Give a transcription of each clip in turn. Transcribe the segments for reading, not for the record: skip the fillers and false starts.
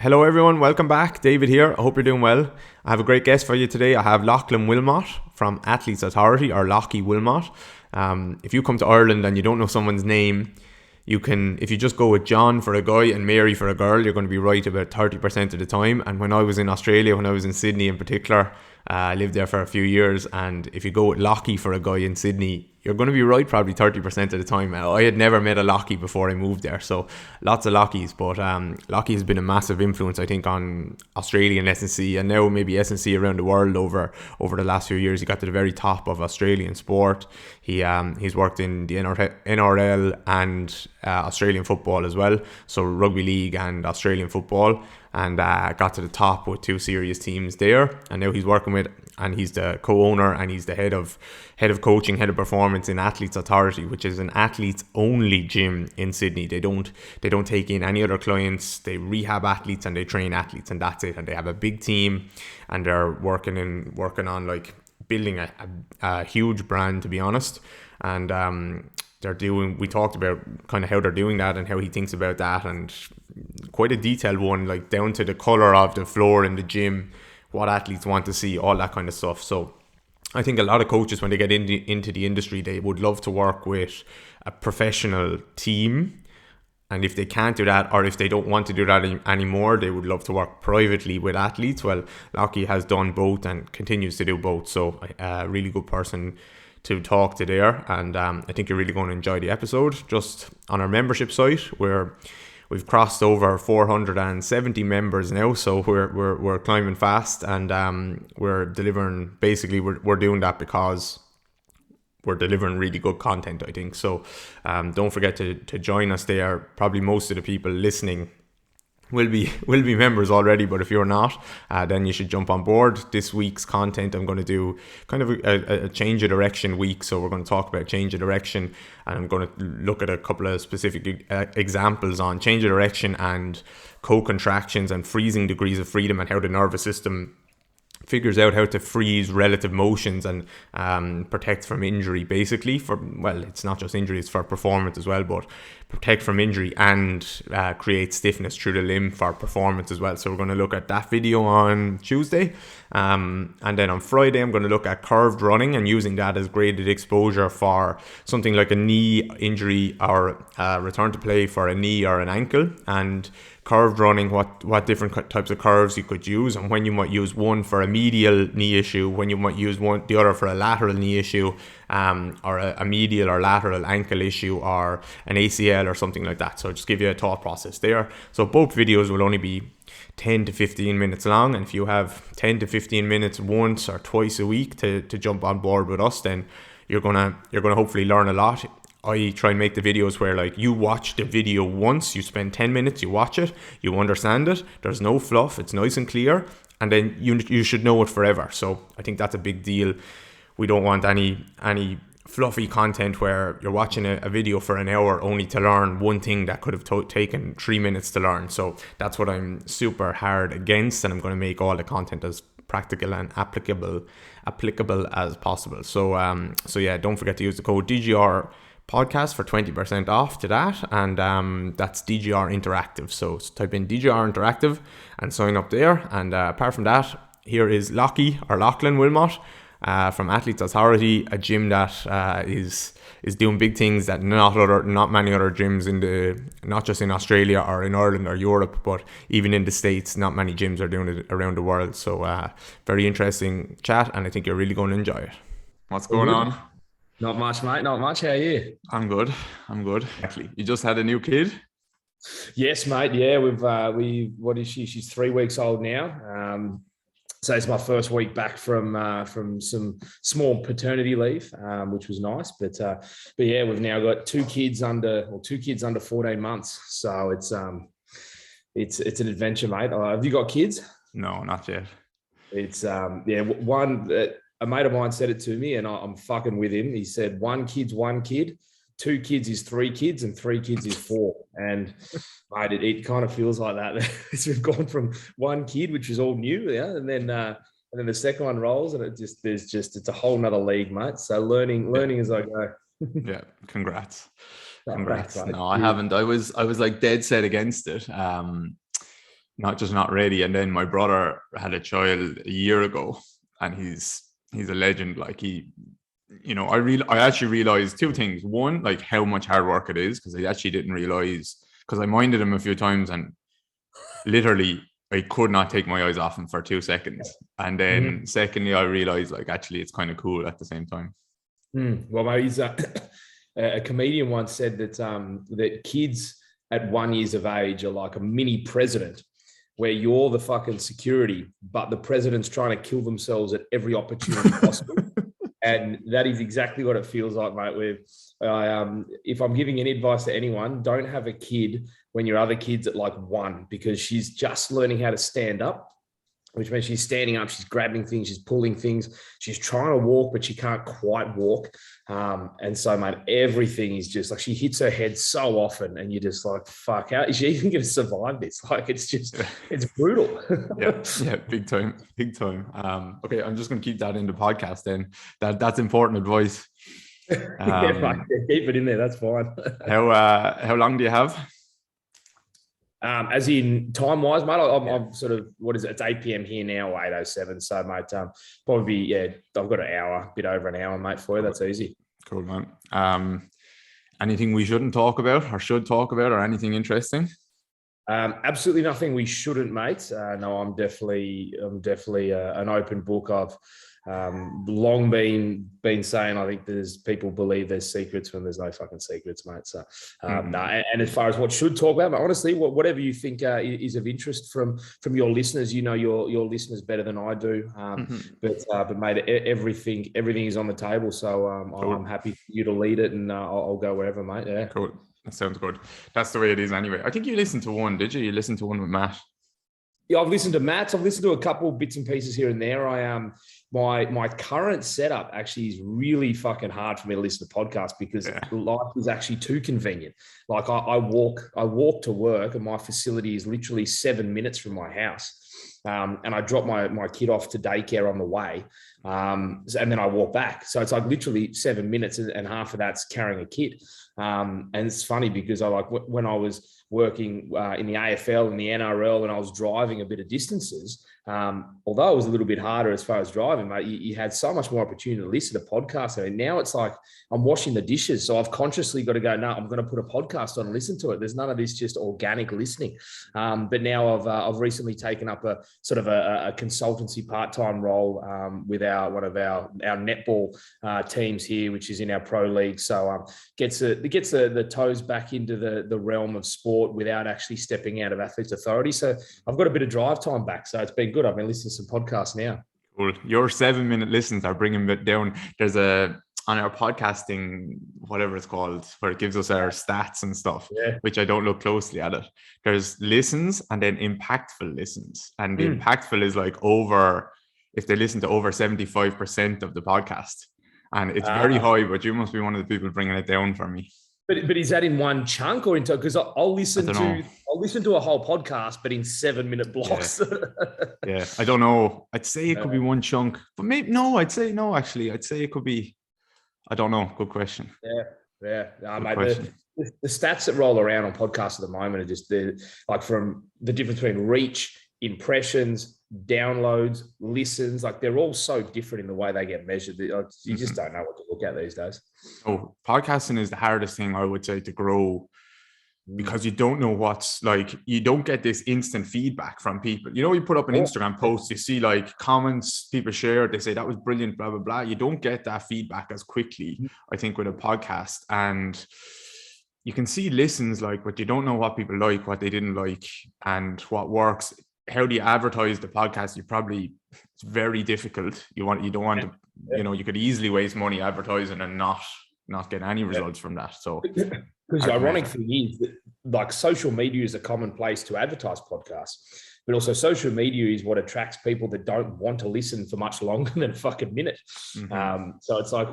Hello everyone, welcome back. David here. I hope you're doing well. I have a great guest for you today. I have Lachlan Wilmot from Athletes Authority, or Lachie Wilmot. If you come to Ireland and you don't know someone's name, if you just go with John for a guy and Mary for a girl, you're going to be right about 30% of the time. And when I was in Australia, when I was in Sydney in particular, I lived there for a few years, and if you go with Lachie for a guy in Sydney, you're going to be right probably 30% of the time. I had never met a Lachie before I moved there, so lots of Lachies, but Lachie has been a massive influence, I think, on Australian S&C and now maybe S&C around the world over the last few years. He got to the very top of Australian sport. He's worked in the NRL and Australian football as well, so rugby league and Australian football, and got to the top with two serious teams there. And now he's working with, and he's the co-owner and he's the head of coaching, head of performance in Athletes Authority, which is an athletes only gym in Sydney. They don't take in any other clients. They rehab athletes and they train athletes, and that's it. And they have a big team, and they're working on like building a huge brand, to be honest. And we talked about kind of how they're doing that and how he thinks about that, and quite a detailed one, like down to the color of the floor in the gym, what athletes want to see, all that kind of stuff. So I think a lot of coaches, when they get into the industry, they would love to work with a professional team. And if they can't do that, or if they don't want to do that anymore, they would love to work privately with athletes. Well, Lachie has done both and continues to do both. So a really good person to talk to there. And I think you're really going to enjoy the episode. Just on our membership site, where we've crossed over 470 members now, so we're climbing fast, and we're delivering. Basically, we're doing that because we're delivering really good content, I think. So don't forget to join us there. Probably most of the people listening will be members already, but if you're not, then you should jump on board. This week's content, I'm going to do kind of a change of direction week. So we're going to talk about change of direction, and I'm going to look at a couple of specific examples on change of direction and co-contractions and freezing degrees of freedom, and how the nervous system figures out how to freeze relative motions and protect from injury, basically. It's not just injury, it's for performance as well, but protect from injury and create stiffness through the limb for performance as well. So we're going to look at that video on Tuesday, and then on Friday I'm going to look at curved running and using that as graded exposure for something like a knee injury or return to play for a knee or an ankle. And curved running, what different types of curves you could use, and when you might use one for a medial knee issue, when you might use the other for a lateral knee issue, or a medial or lateral ankle issue, or an ACL or something like that. So just give you a thought process there. So both videos will only be 10 to 15 minutes long, and if you have 10 to 15 minutes once or twice a week to jump on board with us, then you're gonna hopefully learn a lot. I try and make the videos where, like, you watch the video once, you spend 10 minutes, you watch it, you understand it, there's no fluff, it's nice and clear, and then you should know it forever. So I think that's a big deal. We don't want any fluffy content where you're watching a video for an hour only to learn one thing that could have taken 3 minutes to learn. So that's what I'm super hard against, and I'm going to make all the content as practical and applicable as possible. So yeah, don't forget to use the code DGR podcast for 20% off to that, and that's DGR Interactive. So type in DGR Interactive and sign up there. And apart from that, here is Lachlan Wilmot from Athletes Authority, a gym that is doing big things that not many other gyms not just in Australia or in Ireland or Europe, but even in the States, not many gyms are doing it around the world. So very interesting chat, and I think you're really going to enjoy it. What's going on? Not much, mate. Not much. How are you? I'm good. Actually, you just had a new kid? Yes, mate. Yeah, what is she? She's 3 weeks old now. So it's my first week back from some small paternity leave, which was nice. But yeah, we've now got two kids under 14 months. So it's an adventure, mate. Have you got kids? No, not yet. It's one that. A mate of mine said it to me, and I'm fucking with him. He said, one kid's one kid, 2 kids is 3 kids, and 3 kids is 4. And mate, it kind of feels like that. We've gone from 1 kid, which is all new, yeah, and then the second one rolls, and it's a whole nother league, mate. So learning as I go. Yeah, congrats. Thanks, No, I haven't. I was like dead set against it. not ready. And then my brother had a child a year ago, and he's a legend. Like I actually realized two things. One, like how much hard work it is, because I actually didn't realize, because I minded him a few times and literally I could not take my eyes off him for 2 seconds. And then secondly, I realized like actually it's kind of cool at the same time. Well, mate, he's a comedian once said that that kids at 1 year of age are like a mini president, where you're the fucking security, but the president's trying to kill themselves at every opportunity possible. And that is exactly what it feels like, mate. If I'm giving any advice to anyone, don't have a kid when your other kid's at like 1, because she's just learning how to stand up, which means she's standing up, she's grabbing things, she's pulling things, she's trying to walk, but she can't quite walk. And so, mate, everything is just like, she hits her head so often, and you're just like, fuck, how is she even going to survive this? Like, it's just, it's brutal. yeah, big time. Okay, I'm just going to keep that in the podcast then. That's important advice. Mate, keep it in there, that's fine. How long do you have? As in time-wise, mate, I'm sort of, what is it? It's 8 p.m. here now, 8:07. So, mate, probably I've got an hour, bit over an hour, mate, for you. That's easy. Cool, man. Anything we shouldn't talk about or should talk about, or anything interesting? Absolutely nothing we shouldn't, mate. No, I'm definitely an open book. I've long been saying, I think there's people believe there's secrets when there's no fucking secrets, mate. So no. And as far as what should talk about, honestly, whatever you think is of interest from your listeners, your listeners better than I do. But mate, everything is on the table. So cool. I'm happy for you to lead it, and I'll go wherever, mate. Yeah, cool. That sounds good. That's the way it is anyway. I think you listened to one, did you? You listened to one with Matt. Yeah, I've listened to Matt's. I've listened to a couple bits and pieces here and there. My current setup actually is really fucking hard for me to listen to podcasts, because life is actually too convenient. Like I walk to work, and my facility is literally 7 minutes from my house. And I drop my kid off to daycare on the way. And then I walk back. So it's like literally 7 minutes, and half of that's carrying a kid. And it's funny because when I was working in the AFL and the NRL, and I was driving a bit of distances, although it was a little bit harder as far as driving, mate, you had so much more opportunity to listen to podcasts. And now it's like I'm washing the dishes. So I've consciously got to go, no, I'm going to put a podcast on and listen to it. There's none of this just organic listening. But now I've recently taken up a sort of a consultancy part-time role with one of our netball teams here, which is in our pro league. So gets the toes back into the realm of sport without actually stepping out of athlete's authority. So I've got a bit of drive time back. So it's been good. I've been listening to some podcasts now. Cool. Your 7 minute listens are bringing it down. There's on our podcasting, whatever it's called, where it gives us our stats and stuff, which I don't look closely at it. There's listens and then impactful listens. And the impactful is like if they listen to over 75% of the podcast. And it's very high, but you must be one of the people bringing it down for me. But is that in one chunk or into? Because I'll listen to a whole podcast, but in 7 minute blocks. Yeah, I don't know. I'd say it could be one chunk, but maybe no. I'd say no. Actually, I'd say it could be. I don't know. Good question. Yeah. Mate, the stats that roll around on podcasts at the moment are just like from the difference between reach, impressions, downloads, listens. Like they're all so different in the way they get measured. You just don't know what to look at these days. Oh, podcasting is the hardest thing, I would say, to grow, because you don't know you don't get this instant feedback from people. You put up an Instagram post, you see like comments, people share, they say that was brilliant, blah, blah, blah. You don't get that feedback as quickly, I think, with a podcast. And you can see listens, but you don't know what people like, what they didn't like, and what works. How do you advertise the podcast? It's very difficult. You don't want to, you could easily waste money advertising and not get any results from that. So because the ironic thing is that like social media is a common place to advertise podcasts, but also social media is what attracts people that don't want to listen for much longer than a fucking minute. So it's like,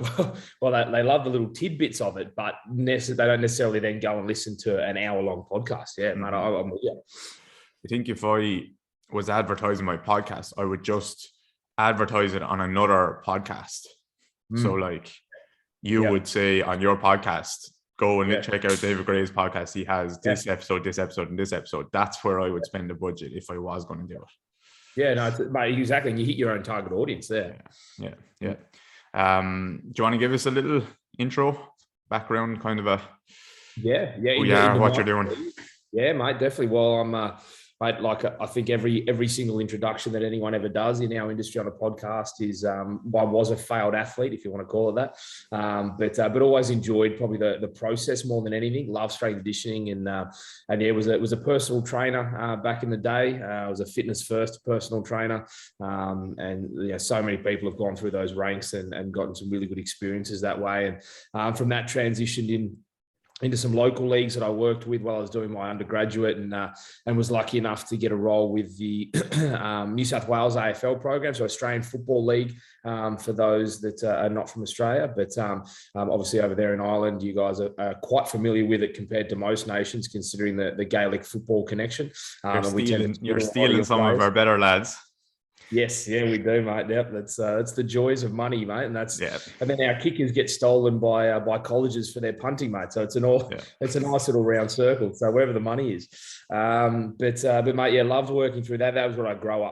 well, they love the little tidbits of it, but they don't necessarily then go and listen to an hour-long podcast. Yeah, mate, I'm with you. I think if I was advertising my podcast, I would just advertise it on another podcast. So like you would say on your podcast, go and check out David Gray's podcast. He has this episode, and this episode. That's where I would spend the budget if I was going to do it. Yeah, no, mate, exactly. And you hit your own target audience there. Yeah. Do you want to give us a little intro, background, kind of a who you are, what you're doing? Yeah, mate, definitely. Well, I'm mate, like I think every single introduction that anyone ever does in our industry on a podcast is I was a failed athlete, if you want to call it that, but always enjoyed probably the process more than anything. Love strength conditioning and yeah, was a personal trainer back in the day. I was a fitness first personal trainer, and so many people have gone through those ranks and gotten some really good experiences that way. And from that transitioned into some local leagues that I worked with while I was doing my undergraduate, and was lucky enough to get a role with the New South Wales AFL program, so Australian Football League, for those that are not from Australia. But obviously over there in Ireland, you guys are quite familiar with it compared to most nations, considering the Gaelic football connection. You're stealing some of our better lads. Yes, yeah, we do, mate. Yep, that's the joys of money, mate, and and then our kickers get stolen by colleges for their punting, mate. So it's a nice little round circle. So wherever the money is, but mate, yeah, loved working through that. That was what I grew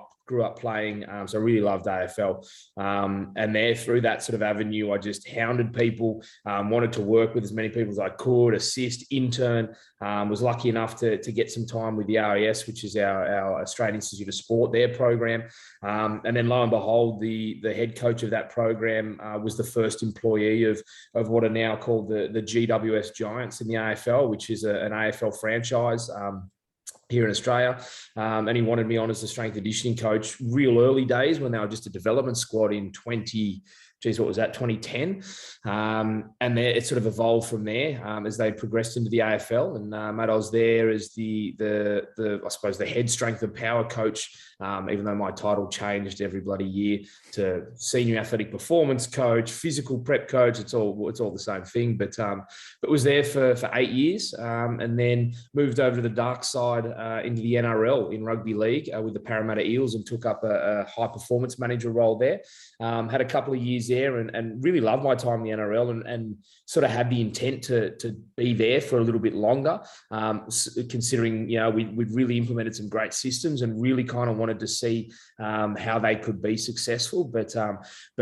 up playing. So I really loved AFL. And there through that sort of avenue, I just hounded people, wanted to work with as many people as I could, assist, intern, was lucky enough to get some time with the RAS, which is our Australian Institute of Sport, their program. And then lo and behold, the head coach of that program was the first employee of what are now called the GWS Giants in the AFL, which is an AFL franchise. Here in Australia, and he wanted me on as the strength conditioning coach real early days when they were just a development squad in 2010, and there it sort of evolved from there as they progressed into the AFL. And mate, I was there as the I suppose the head strength and power coach, even though my title changed every bloody year to senior athletic performance coach, physical prep coach. It's all the same thing, but was there for 8 years, and then moved over to the dark side into the NRL in rugby league with the Parramatta Eels, and took up a high performance manager role there. Had a couple of years there and really loved my time in the NRL, and sort of had the intent to be there for a little bit longer, considering we'd really implemented some great systems and really kind of wanted to see how they could be successful. But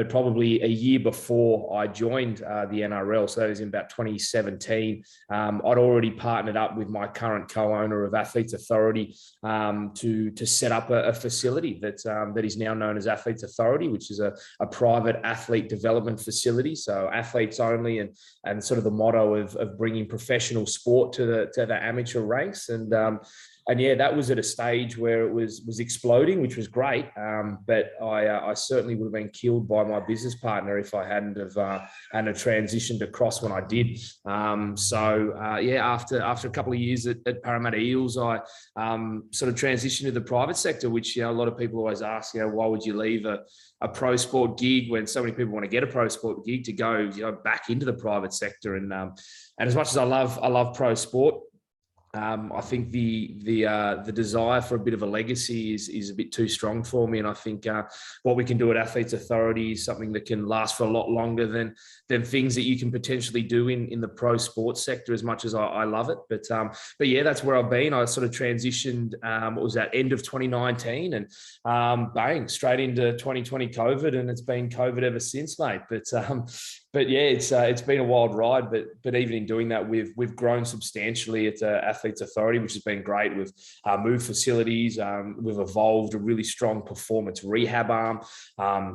probably a year before I joined the NRL, so that was in about 2017, I'd already partnered up with my current co-owner of Athletes Authority to set up a facility that is now known as Athletes Authority, which is a private athlete development facility, so athletes only, and sort of the motto of bringing professional sport to the amateur ranks. And yeah, that was at a stage where it was exploding, which was great. But I certainly would have been killed by my business partner if I hadn't transitioned across when I did. After a couple of years at Parramatta Eels, I sort of transitioned to the private sector, which a lot of people always ask, why would you leave a pro sport gig when so many people want to get a pro sport gig to go back into the private sector? And as much as I love pro sport, I think the desire for a bit of a legacy is a bit too strong for me, and I think what we can do at Athletes Authority is something that can last for a lot longer than things that you can potentially do in the pro sports sector. As much as I love it, but yeah, that's where I've been. I sort of transitioned. What was that? End of 2019, and bang, straight into 2020 COVID, and it's been COVID ever since, mate. But yeah, it's been a wild ride. But even in doing that, we've grown substantially at Athletes Authority, which has been great. We've moved facilities. We've evolved a really strong performance rehab arm.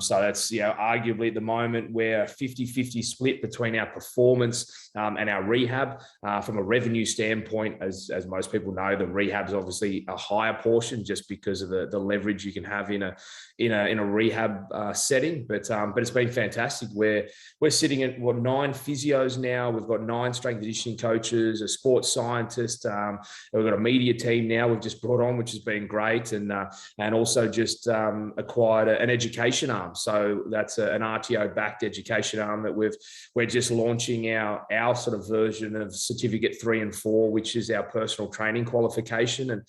So that's arguably at the moment we're a 50-50 split between our performance and our rehab. From a revenue standpoint, as most people know, the rehab is obviously a higher portion just because of the leverage you can have in a rehab setting. But it's been fantastic. We're sitting at 9 physios now. We've got 9 strength conditioning coaches, a sports scientist. We've got a media team now we've just brought on, which has been great, and also just acquired an education arm. So that's an RTO-backed education arm that we're just launching our sort of version of Certificate 3 and 4, which is our personal training qualification, and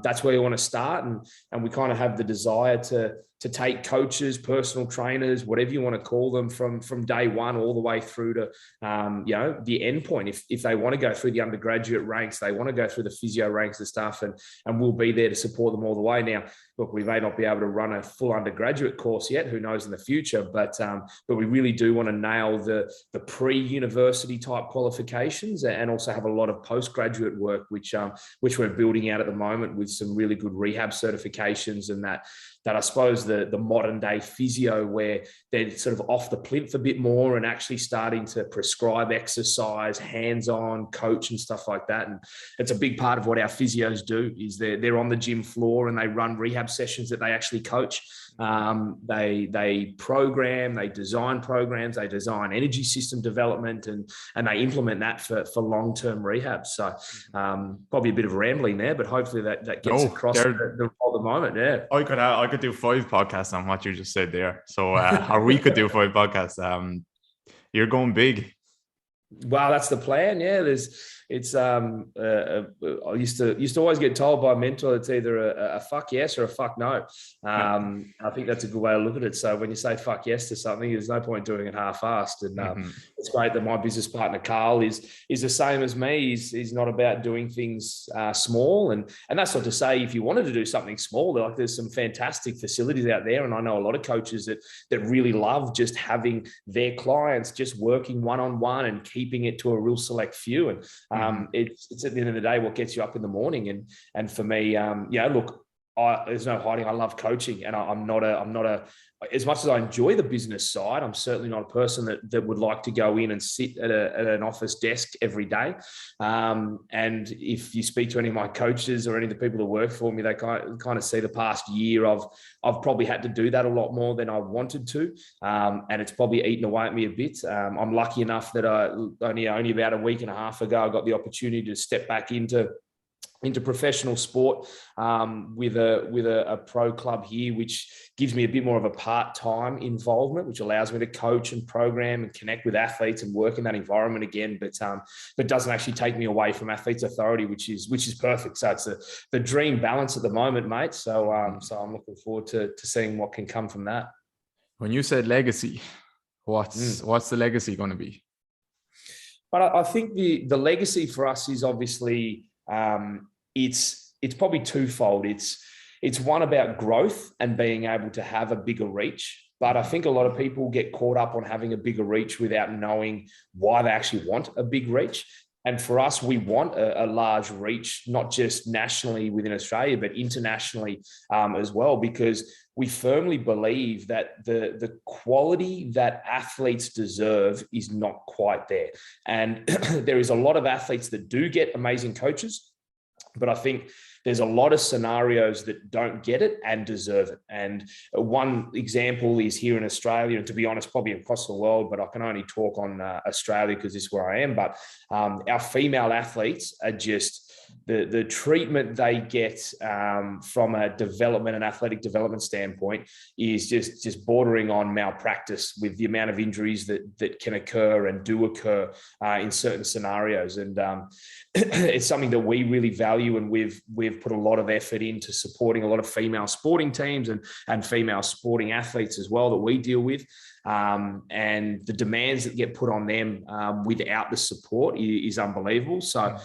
that's where we want to start. And we kind of have the desire to to take coaches, personal trainers, whatever you want to call them, from day one all the way through to the end point. If they want to go through the undergraduate ranks, they want to go through the physio ranks and stuff, and we'll be there to support them all the way. Now, look, we may not be able to run a full undergraduate course yet. Who knows in the future? But we really do want to nail the pre-university type qualifications, and also have a lot of postgraduate work, which we're building out at the moment with some really good rehab certifications, and that I suppose the modern day physio, where they're sort of off the plinth a bit more and actually starting to prescribe exercise, hands-on coach and stuff like that. And it's a big part of what our physios do, is they're on the gym floor and they run rehab sessions that they actually coach. They program, they design programs, they design energy system development, and they implement that for long-term rehab. So probably a bit of rambling there, but hopefully that gets across the role at the moment. Yeah, I could do 5 podcasts on what you just said there. So or we could do 5 podcasts. You're going big. Well, that's the plan. Yeah, I used to always get told by a mentor it's either a fuck yes or a fuck no. I think that's a good way to look at it. So when you say fuck yes to something, there's no point doing it half-assed. And it's great that my business partner Carl is the same as me. He's not about doing things small, and that's not to say if you wanted to do something small, there's some fantastic facilities out there, and I know a lot of coaches that really love just having their clients just working one-on-one and keeping it to a real select few. And it's at the end of the day what gets you up in the morning. And for me, look, there's no hiding. I love coaching, and I'm not a as much as I enjoy the business side, I'm certainly not a person that would like to go in and sit at an office desk every day. And if you speak to any of my coaches or any of the people that work for me, they kind of see the past year I've probably had to do that a lot more than I wanted to. And it's probably eaten away at me a bit. I'm lucky enough that only about a week and a half ago, I got the opportunity to step back into professional sport with a pro club here, which gives me a bit more of a part-time involvement, which allows me to coach and program and connect with athletes and work in that environment again, but doesn't actually take me away from Athletes Authority, which is perfect. So it's the dream balance at the moment, mate. So I'm looking forward to seeing what can come from that. When you said legacy, what's the legacy going to be? But I think the legacy for us is obviously it's probably twofold. It's one about growth and being able to have a bigger reach. But I think a lot of people get caught up on having a bigger reach without knowing why they actually want a big reach. And for us, we want a large reach, not just nationally within Australia, but internationally as well, because we firmly believe that the quality that athletes deserve is not quite there. And there is a lot of athletes that do get amazing coaches, but I think there's a lot of scenarios that don't get it and deserve it. And one example is here in Australia, and to be honest, probably across the world, but I can only talk on Australia because this is where I am. But our female athletes are just the treatment they get from a development and athletic development standpoint is just bordering on malpractice with the amount of injuries that can occur and do occur in certain scenarios. And it's something that we really value, and we've put a lot of effort into supporting a lot of female sporting teams and female sporting athletes as well that we deal with. And the demands that get put on them without the support is unbelievable. So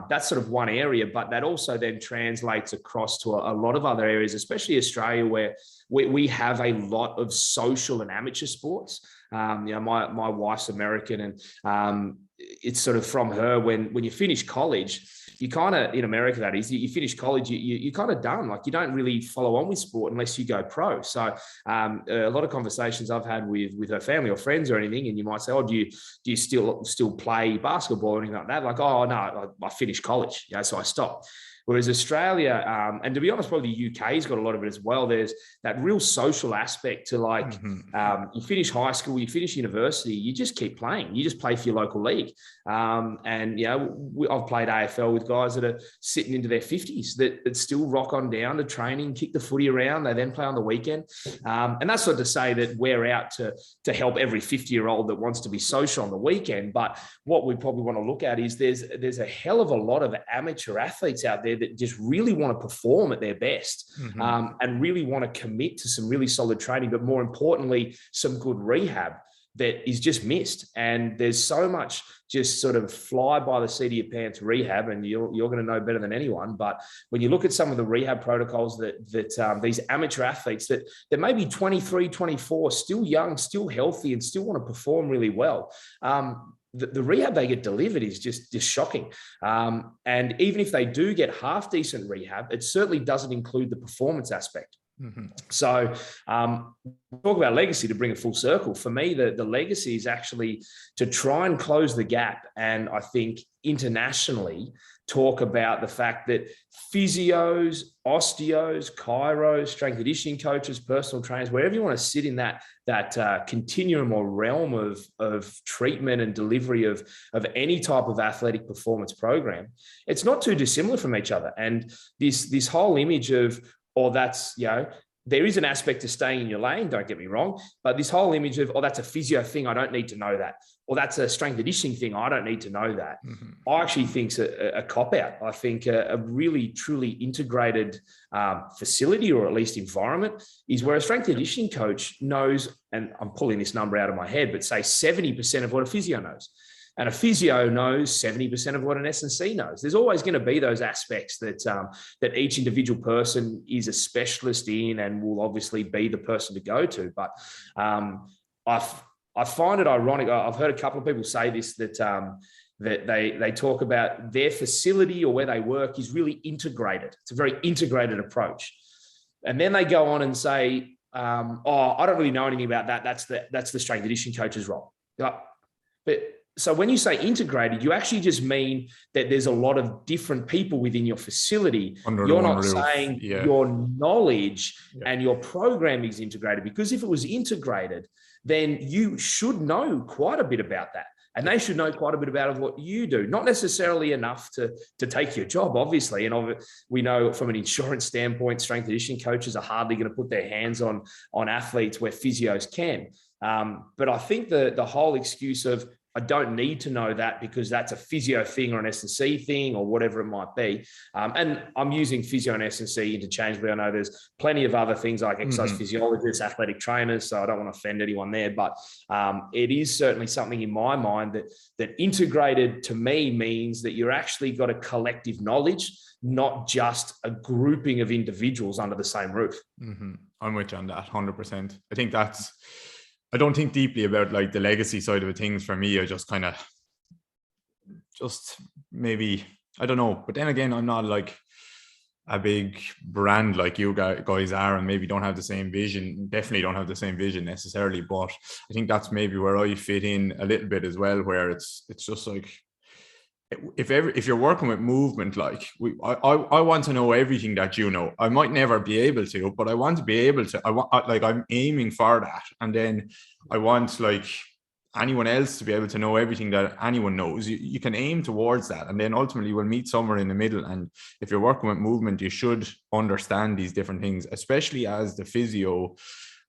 that's sort of one area, but that also then translates across to a lot of other areas, especially Australia, where we have a lot of social and amateur sports. My wife's American, and it's sort of from her when you finish college, you kind of, in America that is, you finish college, you're kind of done. Like, you don't really follow on with sport unless you go pro. So a lot of conversations I've had with her family or friends or anything, and you might say, oh, do you still play basketball or anything like that? Like, oh, no, I finished college, so I stopped. Whereas Australia, and to be honest, probably the UK's got a lot of it as well. There's that real social aspect to, like, you finish high school, you finish university, you just keep playing. You just play for your local league. And, I've played AFL with guys that are sitting into their 50s that still rock on down to training, kick the footy around. They then play on the weekend. And that's not to say that we're out to help every 50-year-old that wants to be social on the weekend. But what we probably want to look at is there's a hell of a lot of amateur athletes out there there that just really want to perform at their best, and really want to commit to some really solid training, but more importantly, some good rehab that is just missed. And there's so much just sort of fly by the seat of your pants rehab, and you're going to know better than anyone. But when you look at some of the rehab protocols that these amateur athletes that may be 23, 24, still young, still healthy, and still want to perform really well, the rehab they get delivered is just shocking. And even if they do get half decent rehab, it certainly doesn't include the performance aspect. So talk about legacy to bring it full circle. For me, the legacy is actually to try and close the gap. And I think internationally talk about the fact that physios, osteos, chiros, strength and conditioning coaches, personal trainers, wherever you want to sit in that continuum or realm of treatment and delivery of any type of athletic performance program, it's not too dissimilar from each other. And this whole image of, or that's, there is an aspect to staying in your lane, don't get me wrong, but this whole image of, that's a physio thing, I don't need to know that. Or that's a strength and conditioning thing, I don't need to know that. I actually think it's a cop-out. I think a really, truly integrated facility, or at least environment, is where a strength and conditioning coach knows, and I'm pulling this number out of my head, but say 70% of what a physio knows. And a physio knows 70% of what an S&C knows. There's always going to be those aspects that each individual person is a specialist in and will obviously be the person to go to. But I find it ironic. I've heard a couple of people say this, that they talk about their facility or where they work is really integrated. It's a very integrated approach. And then they go on and say, I don't really know anything about that. That's the strength and conditioning coach's role. So when you say integrated, you actually just mean that there's a lot of different people within your facility. You're not saying your knowledge and your programming is integrated, because if it was integrated, then you should know quite a bit about that. And they should know quite a bit about what you do. Not necessarily enough to take your job, obviously. And we know from an insurance standpoint, strength and conditioning coaches are hardly going to put their hands on athletes where physios can. But I think the whole excuse of, I don't need to know that because that's a physio thing or an S&C thing or whatever it might be. And I'm using physio and S&C interchangeably. I know there's plenty of other things like exercise physiologists, athletic trainers, so I don't want to offend anyone there. But it is certainly something in my mind that integrated to me means that you're actually got a collective knowledge, not just a grouping of individuals under the same roof. I'm with you on that, 100%. I don't think deeply about like the legacy side of things. For me, I just maybe, I don't know. But then again, I'm not like a big brand like you guys are, and maybe don't have the same vision. Definitely don't have the same vision necessarily. But I think that's maybe where I fit in a little bit as well, where it's just like, if you're working with movement, like I want to know everything that you know. I might never be able to, but I want to be able to. I'm aiming for that, and then I want like anyone else to be able to know everything that anyone knows. You can aim towards that, and then ultimately we'll meet somewhere in the middle. And if you're working with movement, you should understand these different things, especially as the physio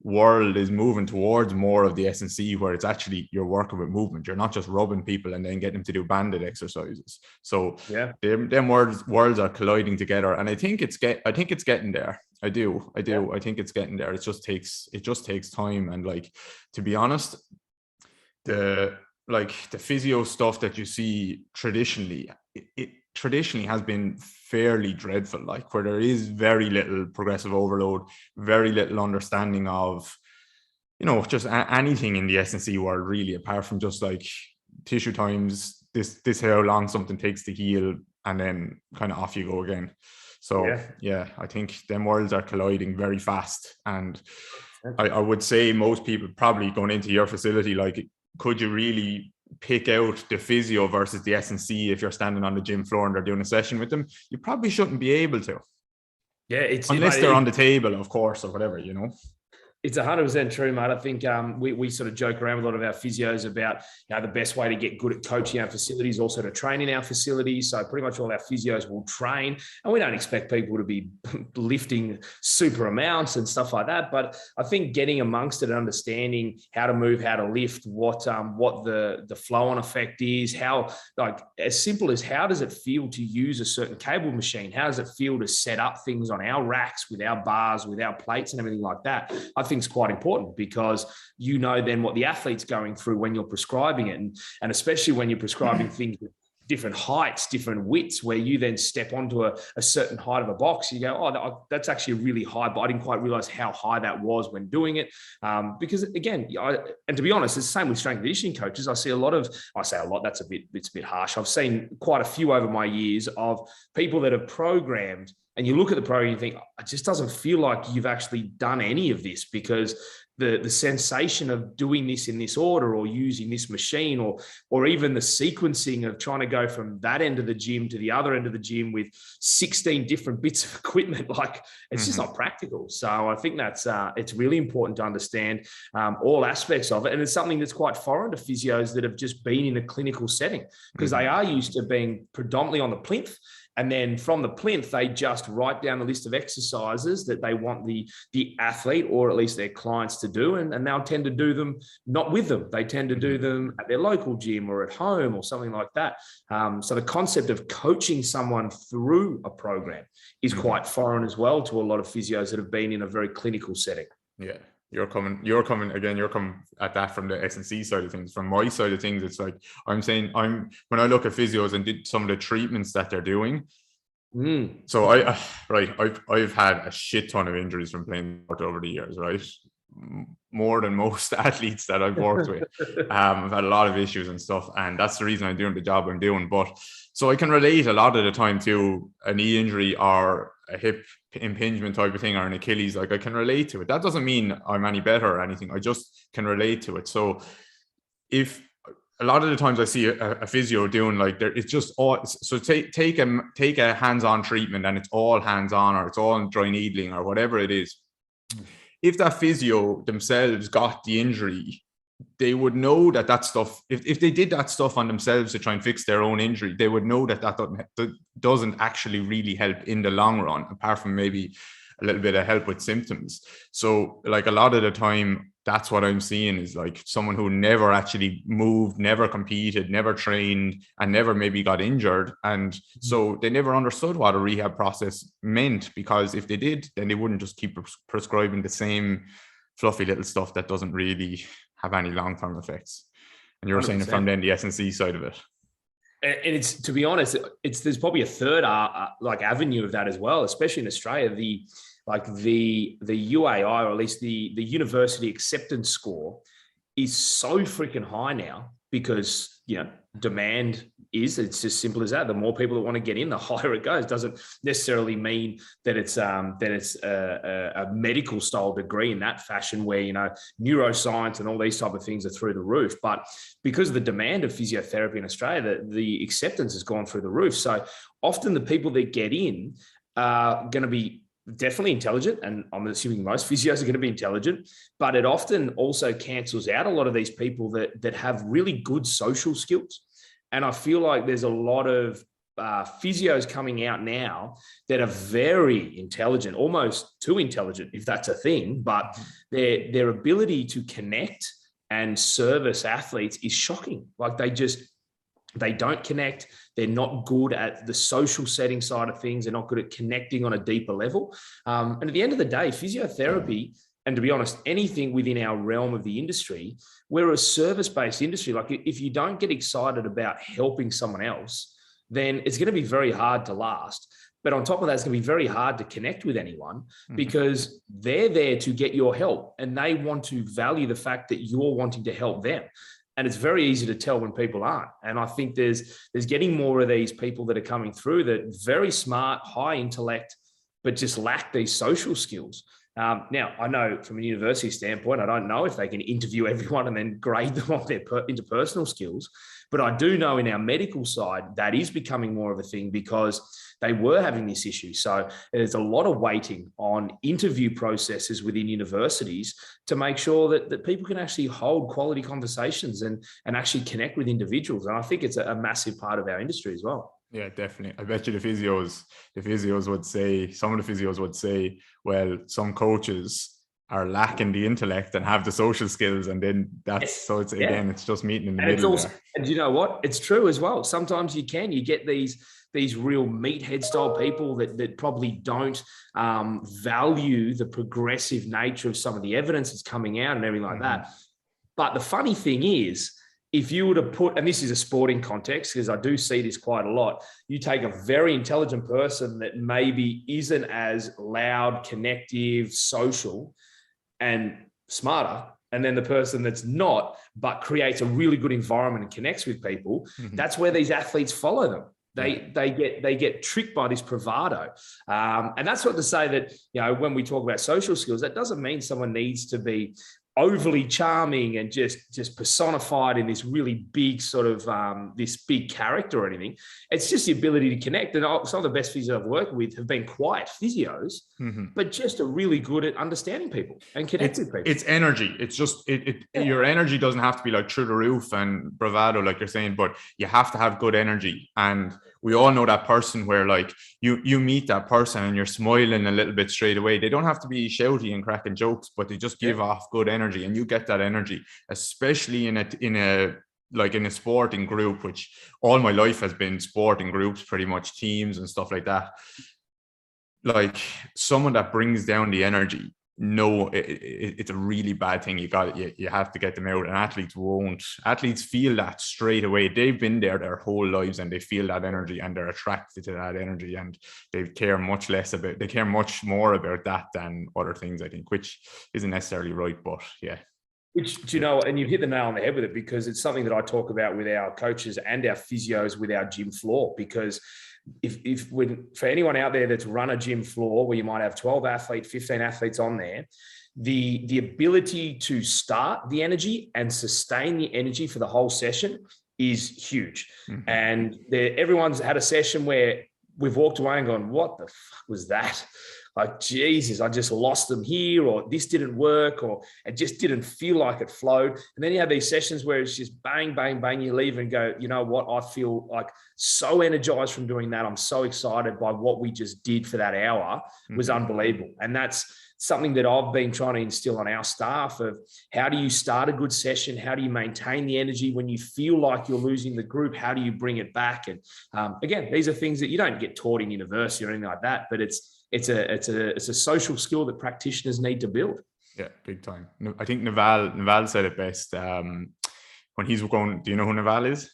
world is moving towards more of the S&C, where it's actually you're working with movement. You're not just rubbing people and then getting them to do banded exercises. So them worlds are colliding together, and I think it's getting there. I do. I think it's getting there. It just takes time. And like, to be honest, the physio stuff that you see traditionally, it traditionally has been fairly dreadful, like where there is very little progressive overload, very little understanding of, just anything in the S&C world really, apart from just like tissue times, this how long something takes to heal, and then kind of off you go again. So yeah, I think them worlds are colliding very fast. And I would say most people probably going into your facility, like, could you really pick out the physio versus the S&C if you're standing on the gym floor and they're doing a session with them? You probably shouldn't be able to. Yeah, unless they're on the table, of course, or whatever, It's 100% true, mate. I think we sort of joke around with a lot of our physios about the best way to get good at coaching our facilities, also to train in our facilities. So pretty much all our physios will train, and we don't expect people to be lifting super amounts and stuff like that. But I think getting amongst it and understanding how to move, how to lift, what the flow-on effect is, how, like, as simple as how does it feel to use a certain cable machine? How does it feel to set up things on our racks with our bars, with our plates and everything like that? I think is quite important, because then what the athlete's going through when you're prescribing it, and especially when you're prescribing things with different heights, different widths, where you then step onto a certain height of a box, you go, oh, that's actually really high, but I didn't quite realize how high that was when doing it. Because again, and to be honest, it's the same with strength and conditioning coaches. I say a lot, that's it's a bit harsh. I've seen quite a few over my years of people that have programmed, and you look at the program, you think, it just doesn't feel like you've actually done any of this, because the sensation of doing this in this order, or using this machine, or even the sequencing of trying to go from that end of the gym to the other end of the gym with 16 different bits of equipment, like, it's just not practical. So I think that's it's really important to understand all aspects of it. And it's something that's quite foreign to physios that have just been in a clinical setting, because they are used to being predominantly on the plinth. And then from the plinth, they just write down the list of exercises that they want the athlete, or at least their clients, to do. And they'll tend to do them not with them. They tend to do them at their local gym or at home or something like that. So the concept of coaching someone through a program is quite foreign as well to a lot of physios that have been in a very clinical setting. Yeah. You're coming at that from the S&C side of things. From my side of things, it's like, I'm saying, when I look at physios and did some of the treatments that they're doing. So I've had a shit ton of injuries from playing sport over the years, right? More than most athletes that I've worked with. I've had a lot of issues and stuff, and that's the reason I'm doing the job I'm doing. But so I can relate a lot of the time to a knee injury or a hip impingement type of thing, or an Achilles. Like, I can relate to it. That doesn't mean I'm any better or anything. I just can relate to it. So if a lot of the times I see a physio doing, like, it's just all, so take a hands-on treatment, and it's all hands-on, or it's all dry needling, or whatever it is. If that physio themselves got the injury, they would know that stuff, if they did that stuff on themselves to try and fix their own injury, they would know that doesn't actually really help in the long run, apart from maybe a little bit of help with symptoms. So, like, a lot of the time, that's what I'm seeing is, like, someone who never actually moved, never competed, never trained, and never maybe got injured. And so they never understood what a rehab process meant, because if they did, then they wouldn't just keep prescribing the same fluffy little stuff that doesn't really have any long-term effects. And you were 100%. Saying from then the S&C side of it. And it's, to be honest, there's probably a third avenue of that as well, especially in Australia. The UAI, or at least the university acceptance score, is so freaking high now, because demand it's as simple as that. The more people that want to get in, the higher it goes. Doesn't necessarily mean that it's a medical style degree in that fashion, where neuroscience and all these type of things are through the roof. But because of the demand of physiotherapy in Australia, the acceptance has gone through the roof. So often the people that get in are going to be definitely intelligent, and I'm assuming most physios are going to be intelligent, but it often also cancels out a lot of these people that have really good social skills. And I feel like there's a lot of physios coming out now that are very intelligent, almost too intelligent, if that's a thing, but their ability to connect and service athletes is shocking. Like, they don't connect. They're not good at the social setting side of things. They're not good at connecting on a deeper level. And at the end of the day, physiotherapy, and to be honest, anything within our realm of the industry, we're a service-based industry. Like, if you don't get excited about helping someone else, then it's going to be very hard to last. But on top of that, it's going to be very hard to connect with anyone, because they're there to get your help, and they want to value the fact that you're wanting to help them. And it's very easy to tell when people aren't. And I think there's getting more of these people that are coming through that very smart, high intellect, but just lack these social skills. Now, I know from a university standpoint, I don't know if they can interview everyone and then grade them on their interpersonal skills. But I do know in our medical side, that is becoming more of a thing because they were having this issue. So there's a lot of waiting on interview processes within universities to make sure that people can actually hold quality conversations and actually connect with individuals. And I think it's a massive part of our industry as well. Yeah, definitely. I bet you the physios would say, some of the physios would say, well, some coaches are lacking the intellect and have the social skills, and then so it's again, it's just meeting in the middle. Also, and you know what? It's true as well. Sometimes you get these real meathead style people that probably don't value the progressive nature of some of the evidence that's coming out and everything like that. But the funny thing is, if you were to put, and this is a sporting context, because I do see this quite a lot, you take a very intelligent person that maybe isn't as loud, connective, social, and smarter, and then the person that's not, but creates a really good environment and connects with people, that's where these athletes follow them. They get tricked by this bravado. And that's not to say that, when we talk about social skills, that doesn't mean someone needs to be overly charming and just personified in this really big sort of this big character or anything. It's just the ability to connect. And some of the best physios I've worked with have been quiet physios, but just are really good at understanding people and connecting people. It's energy. It's just your energy doesn't have to be like through the roof and bravado, like you're saying, but you have to have good energy. And we all know that person where like you meet that person and you're smiling a little bit straight away. They don't have to be shouty and cracking jokes, but they just give off good energy. And you get that energy, especially in a sporting group, which all my life has been sporting groups, pretty much teams and stuff like that. Like someone that brings down the energy, it's a really bad thing. You have to get them out, and athletes won't. Athletes feel that straight away. They've been there their whole lives and they feel that energy and they're attracted to that energy, and they care much more about that than other things, I think, which isn't necessarily right, but yeah. Which, and you hit the nail on the head with it, because it's something that I talk about with our coaches and our physios with our gym floor. Because for anyone out there that's run a gym floor where you might have 12 athletes, 15 athletes on there, the ability to start the energy and sustain the energy for the whole session is huge. And everyone's had a session where we've walked away and gone, what the fuck was that? Like, Jesus, I just lost them here, or this didn't work, or it just didn't feel like it flowed. And then you have these sessions where it's just bang, bang, bang. You leave and go, you know what? I feel like so energized from doing that. I'm so excited by what we just did for that hour. It was unbelievable. And that's something that I've been trying to instill on our staff of how do you start a good session? How do you maintain the energy when you feel like you're losing the group? How do you bring it back? And again, these are things that you don't get taught in university or anything like that, but it's a social skill that practitioners need to build. Yeah, big time. I think Naval said it best when he's going. Do you know who Naval is?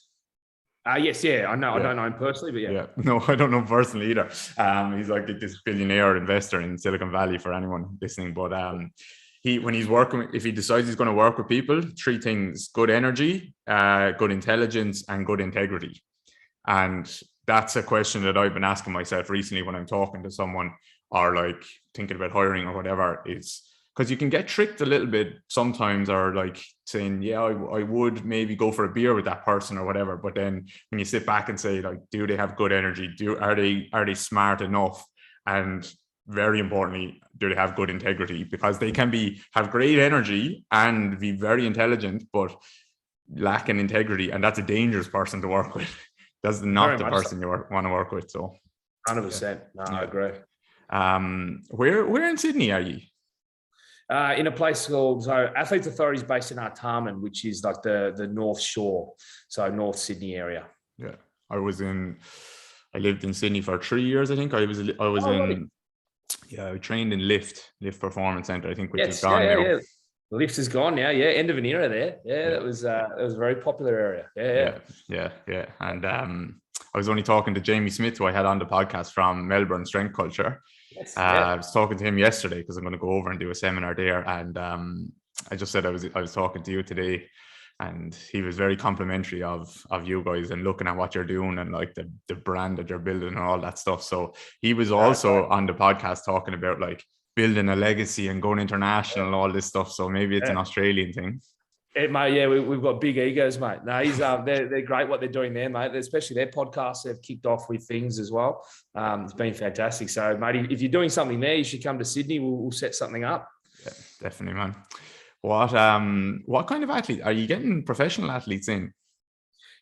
Yes, yeah, I know. Yeah. I don't know him personally, but yeah. No, I don't know him personally either. He's like this billionaire investor in Silicon Valley for anyone listening. But when he's working, if he decides he's going to work with people, 3 things: good energy, good intelligence, and good integrity. And that's a question that I've been asking myself recently when I'm talking to someone or like thinking about hiring or whatever. It's because you can get tricked a little bit sometimes, or like saying, yeah, I would maybe go for a beer with that person or whatever. But then when you sit back and say, like, do they have good energy? Are they smart enough? And very importantly, do they have good integrity? Because they can have great energy and be very intelligent, but lacking integrity. And that's a dangerous person to work with. That's not the person you want to work with. So 100%. No, I agree. Where in Sydney are you? In a place called, Athletes Authority is based in Artarmon, which is like the North Shore, so North Sydney area. Yeah, I lived in Sydney for 3 years. I think I trained in Lift Performance Centre. I think, which is gone now. Yeah. The Lift is gone now. Yeah, end of an era there. Yeah, it was a very popular area. Yeah. And I was only talking to Jamie Smith, who I had on the podcast from Melbourne Strength Culture. Yes, I was talking to him yesterday because I'm going to go over and do a seminar there. And I just said I was talking to you today. and he was very complimentary of you guys and looking at what you're doing and like the brand that you're building and all that stuff. So he was also on the podcast talking about like building a legacy and going international and all this stuff. So maybe it's an Australian thing. Mate, yeah, we've got big egos, mate. No, they're great what they're doing there, mate. Especially their podcasts have kicked off with things as well. It's been fantastic. So, mate, if you're doing something there, you should come to Sydney. We'll set something up. Yeah, definitely, man. What kind of athlete are you getting? Professional athletes in?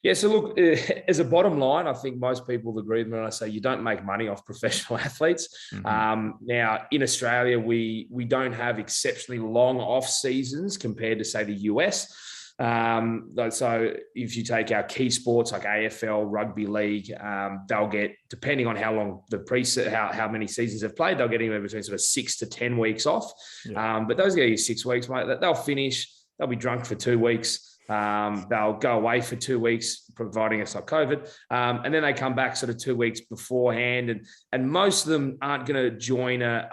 Yeah, so look, as a bottom line, I think most people agree with me when I say you don't make money off professional athletes. Now, in Australia, we don't have exceptionally long off seasons compared to, say, the US. So if you take our key sports like AFL, rugby league, they'll get, depending on how long how many seasons they've played, they'll get anywhere between sort of 6 to 10 weeks off. Yeah. But those get you 6 weeks, mate. They'll finish, they'll be drunk for 2 weeks. They'll go away for 2 weeks, providing it's not COVID. And then they come back sort of 2 weeks beforehand. And most of them aren't going to join a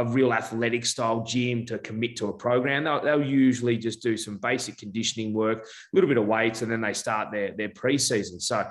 real athletic style gym to commit to a program. They'll usually just do some basic conditioning work, a little bit of weights, and then they start their pre-season. So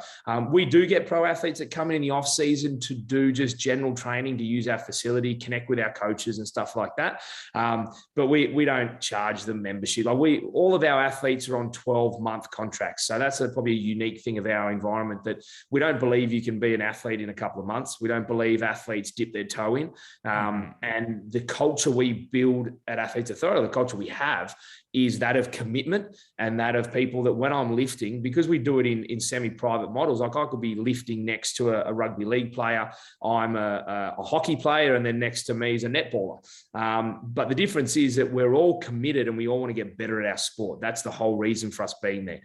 we do get pro athletes that come in the off season to do just general training, to use our facility, connect with our coaches and stuff like that. But we don't charge them membership. All of our athletes are on 12-month contracts. So that's probably a unique thing of our environment, that we don't believe you can be an athlete in a couple of months. We don't believe athletes dip their toe in. And the culture we build at Athletes Authority, the culture we have, is that of commitment and that of people that when I'm lifting, because we do it in semi-private models, like I could be lifting next to a rugby league player, I'm a hockey player, and then next to me is a netballer. But the difference is that we're all committed and we all want to get better at our sport. That's the whole reason for us being there.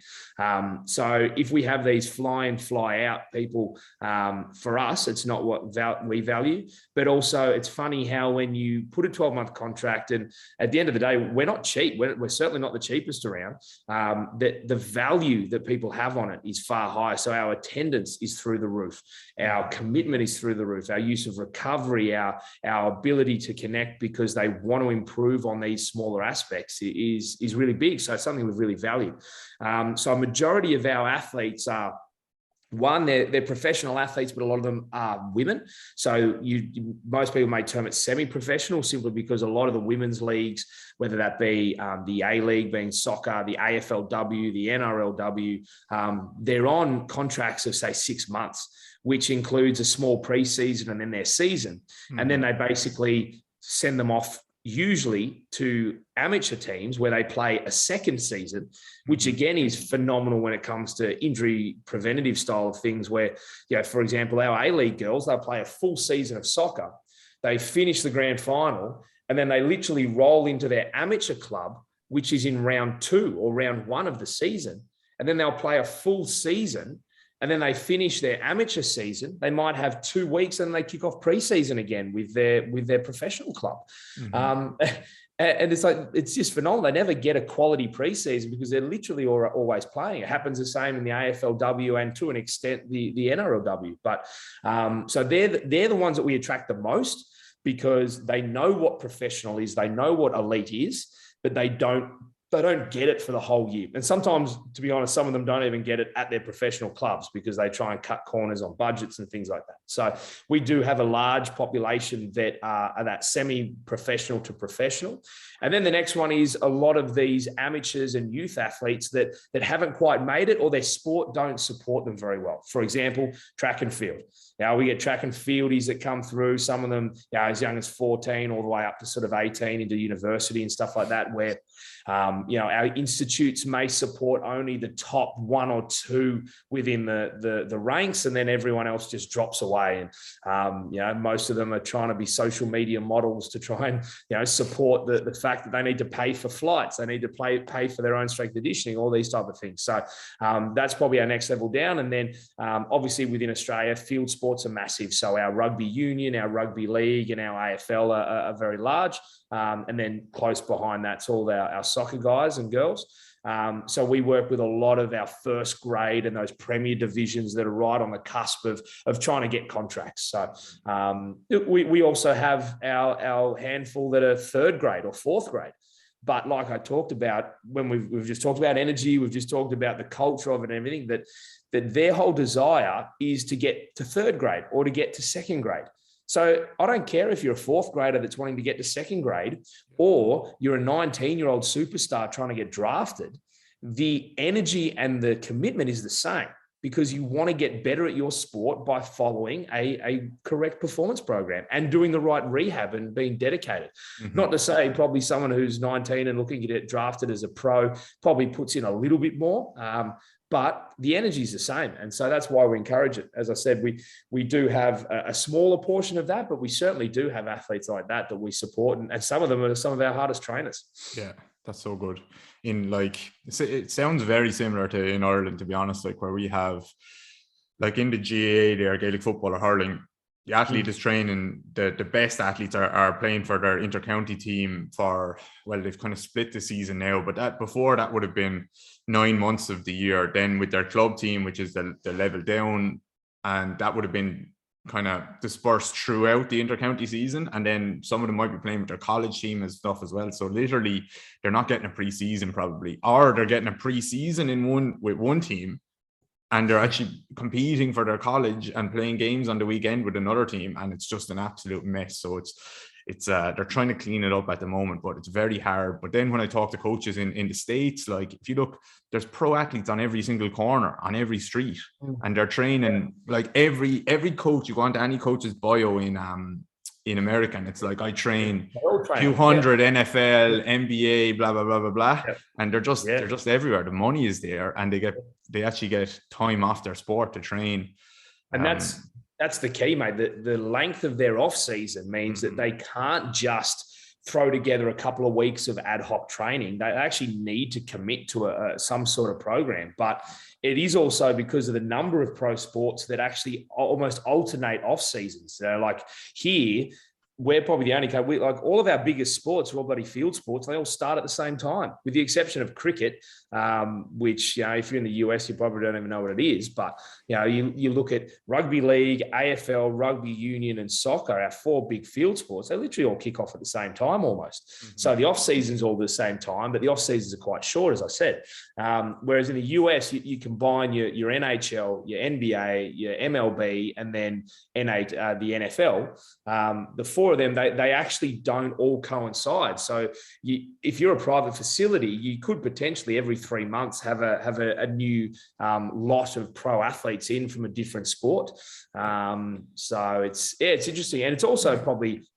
So if we have these fly in, fly out people, for us, it's not what we value. But also it's funny how when you put a 12-month contract, and at the end of the day, we're not cheap. We're certainly not the cheapest around. That the value that people have on it is far higher. So our attendance is through the roof. Our commitment is through the roof. Our use of recovery, our ability to connect because they want to improve on these smaller aspects is really big. So it's something we've really valued. So a majority of our athletes are, one, they're professional athletes, but a lot of them are women. So most people may term it semi-professional, simply because a lot of the women's leagues, whether that be the A-League being soccer, the AFLW, the NRLW, they're on contracts of, say, 6 months, which includes a small preseason and then their season. And then they basically send them off usually to amateur teams where they play a second season, which again is phenomenal when it comes to injury preventative style of things, where, for example, our A-League girls, they'll play a full season of soccer, they finish the grand final, and then they literally roll into their amateur club, which is in round 2 or round 1 of the season. And then they'll play a full season, and then they finish their amateur season. They might have 2 weeks and they kick off preseason again with their professional club. And it's just phenomenal. They never get a quality preseason because they're literally always playing. It happens the same in the AFLW and to an extent the NRLW. But so they're the ones that we attract the most, because they know what professional is, they know what elite is, but they don't get it for the whole year. And sometimes, to be honest, some of them don't even get it at their professional clubs because they try and cut corners on budgets and things like that. So we do have a large population that are that semi-professional to professional. And then the next one is a lot of these amateurs and youth athletes that haven't quite made it, or their sport don't support them very well. For example, track and field. Now, we get track and fieldies that come through, some of them as young as 14 all the way up to sort of 18 into university and stuff like that, where our institutes may support only the top 1 or 2 within the ranks, and then everyone else just drops away. And most of them are trying to be social media models to try and support the fact that they need to pay for flights, they need to pay for their own strength conditioning, all these type of things. So that's probably our next level down. And then obviously within Australia, field sports are massive. So our rugby union, our rugby league, and our AFL are very large. And then close behind that's all our soccer guys and girls. So we work with a lot of our first grade and those premier divisions that are right on the cusp of trying to get contracts. So we also have our handful that are 3rd grade or 4th grade. But like I talked about, when we've just talked about energy, we've just talked about the culture of it and everything, that their whole desire is to get to third grade or to get to second grade. So I don't care if you're a fourth grader that's wanting to get to second grade, or you're a 19-year-old superstar trying to get drafted. The energy and the commitment is the same, because you want to get better at your sport by following a correct performance program and doing the right rehab and being dedicated. Mm-hmm. Not to say probably someone who's 19 and looking to get drafted as a pro probably puts in a little bit more, but the energy is the same. And so that's why we encourage it. As I said, we do have a smaller portion of that, but we certainly do have athletes like that we support. And some of them are some of our hardest trainers. Yeah, that's so good. It sounds very similar to in Ireland, to be honest, like where we have, like in the GAA there, Gaelic football or hurling, the athlete is training, the best athletes are playing for their inter-county team they've kind of split the season now, but before that would have been 9 months of the year, then with their club team, which is the level down, and that would have been kind of dispersed throughout the inter-county season, and then some of them might be playing with their college team and stuff as well. So literally they're not getting a pre-season probably, or they're getting a pre-season with one team, and they're actually competing for their college and playing games on the weekend with another team, and it's just an absolute mess. So it's they're trying to clean it up at the moment, but it's very hard. But then when I talk to coaches in the States, like if you look, there's pro athletes on every single corner, on every street, and they're training. Like every coach, you go onto any coach's bio in America, and it's like, I train 200 NFL, NBA, blah blah blah blah blah, and they're just everywhere. The money is there, and they actually get time off their sport to train, and that's the key, mate. The length of their off season means that they can't just throw together a couple of weeks of ad hoc training. They actually need to commit to some sort of program. But it is also because of the number of pro sports that actually almost alternate off seasons. So like here, we're probably the only country, like all of our biggest sports are all bloody field sports. They all start at the same time, with the exception of cricket, which, if you're in the US, you probably don't even know what it is. But, you look at rugby league, AFL, rugby union, and soccer, our 4 big field sports, they literally all kick off at the same time almost. Mm-hmm. So the off season's all the same time, but the off seasons are quite short, as I said. Whereas in the US, you combine your NHL, your NBA, your MLB, and then the NFL. The 4 of them, they actually don't all coincide. So if you're a private facility, you could potentially every 3 months have a new lot of pro athletes in from a different sport. So it's interesting, and it's also probably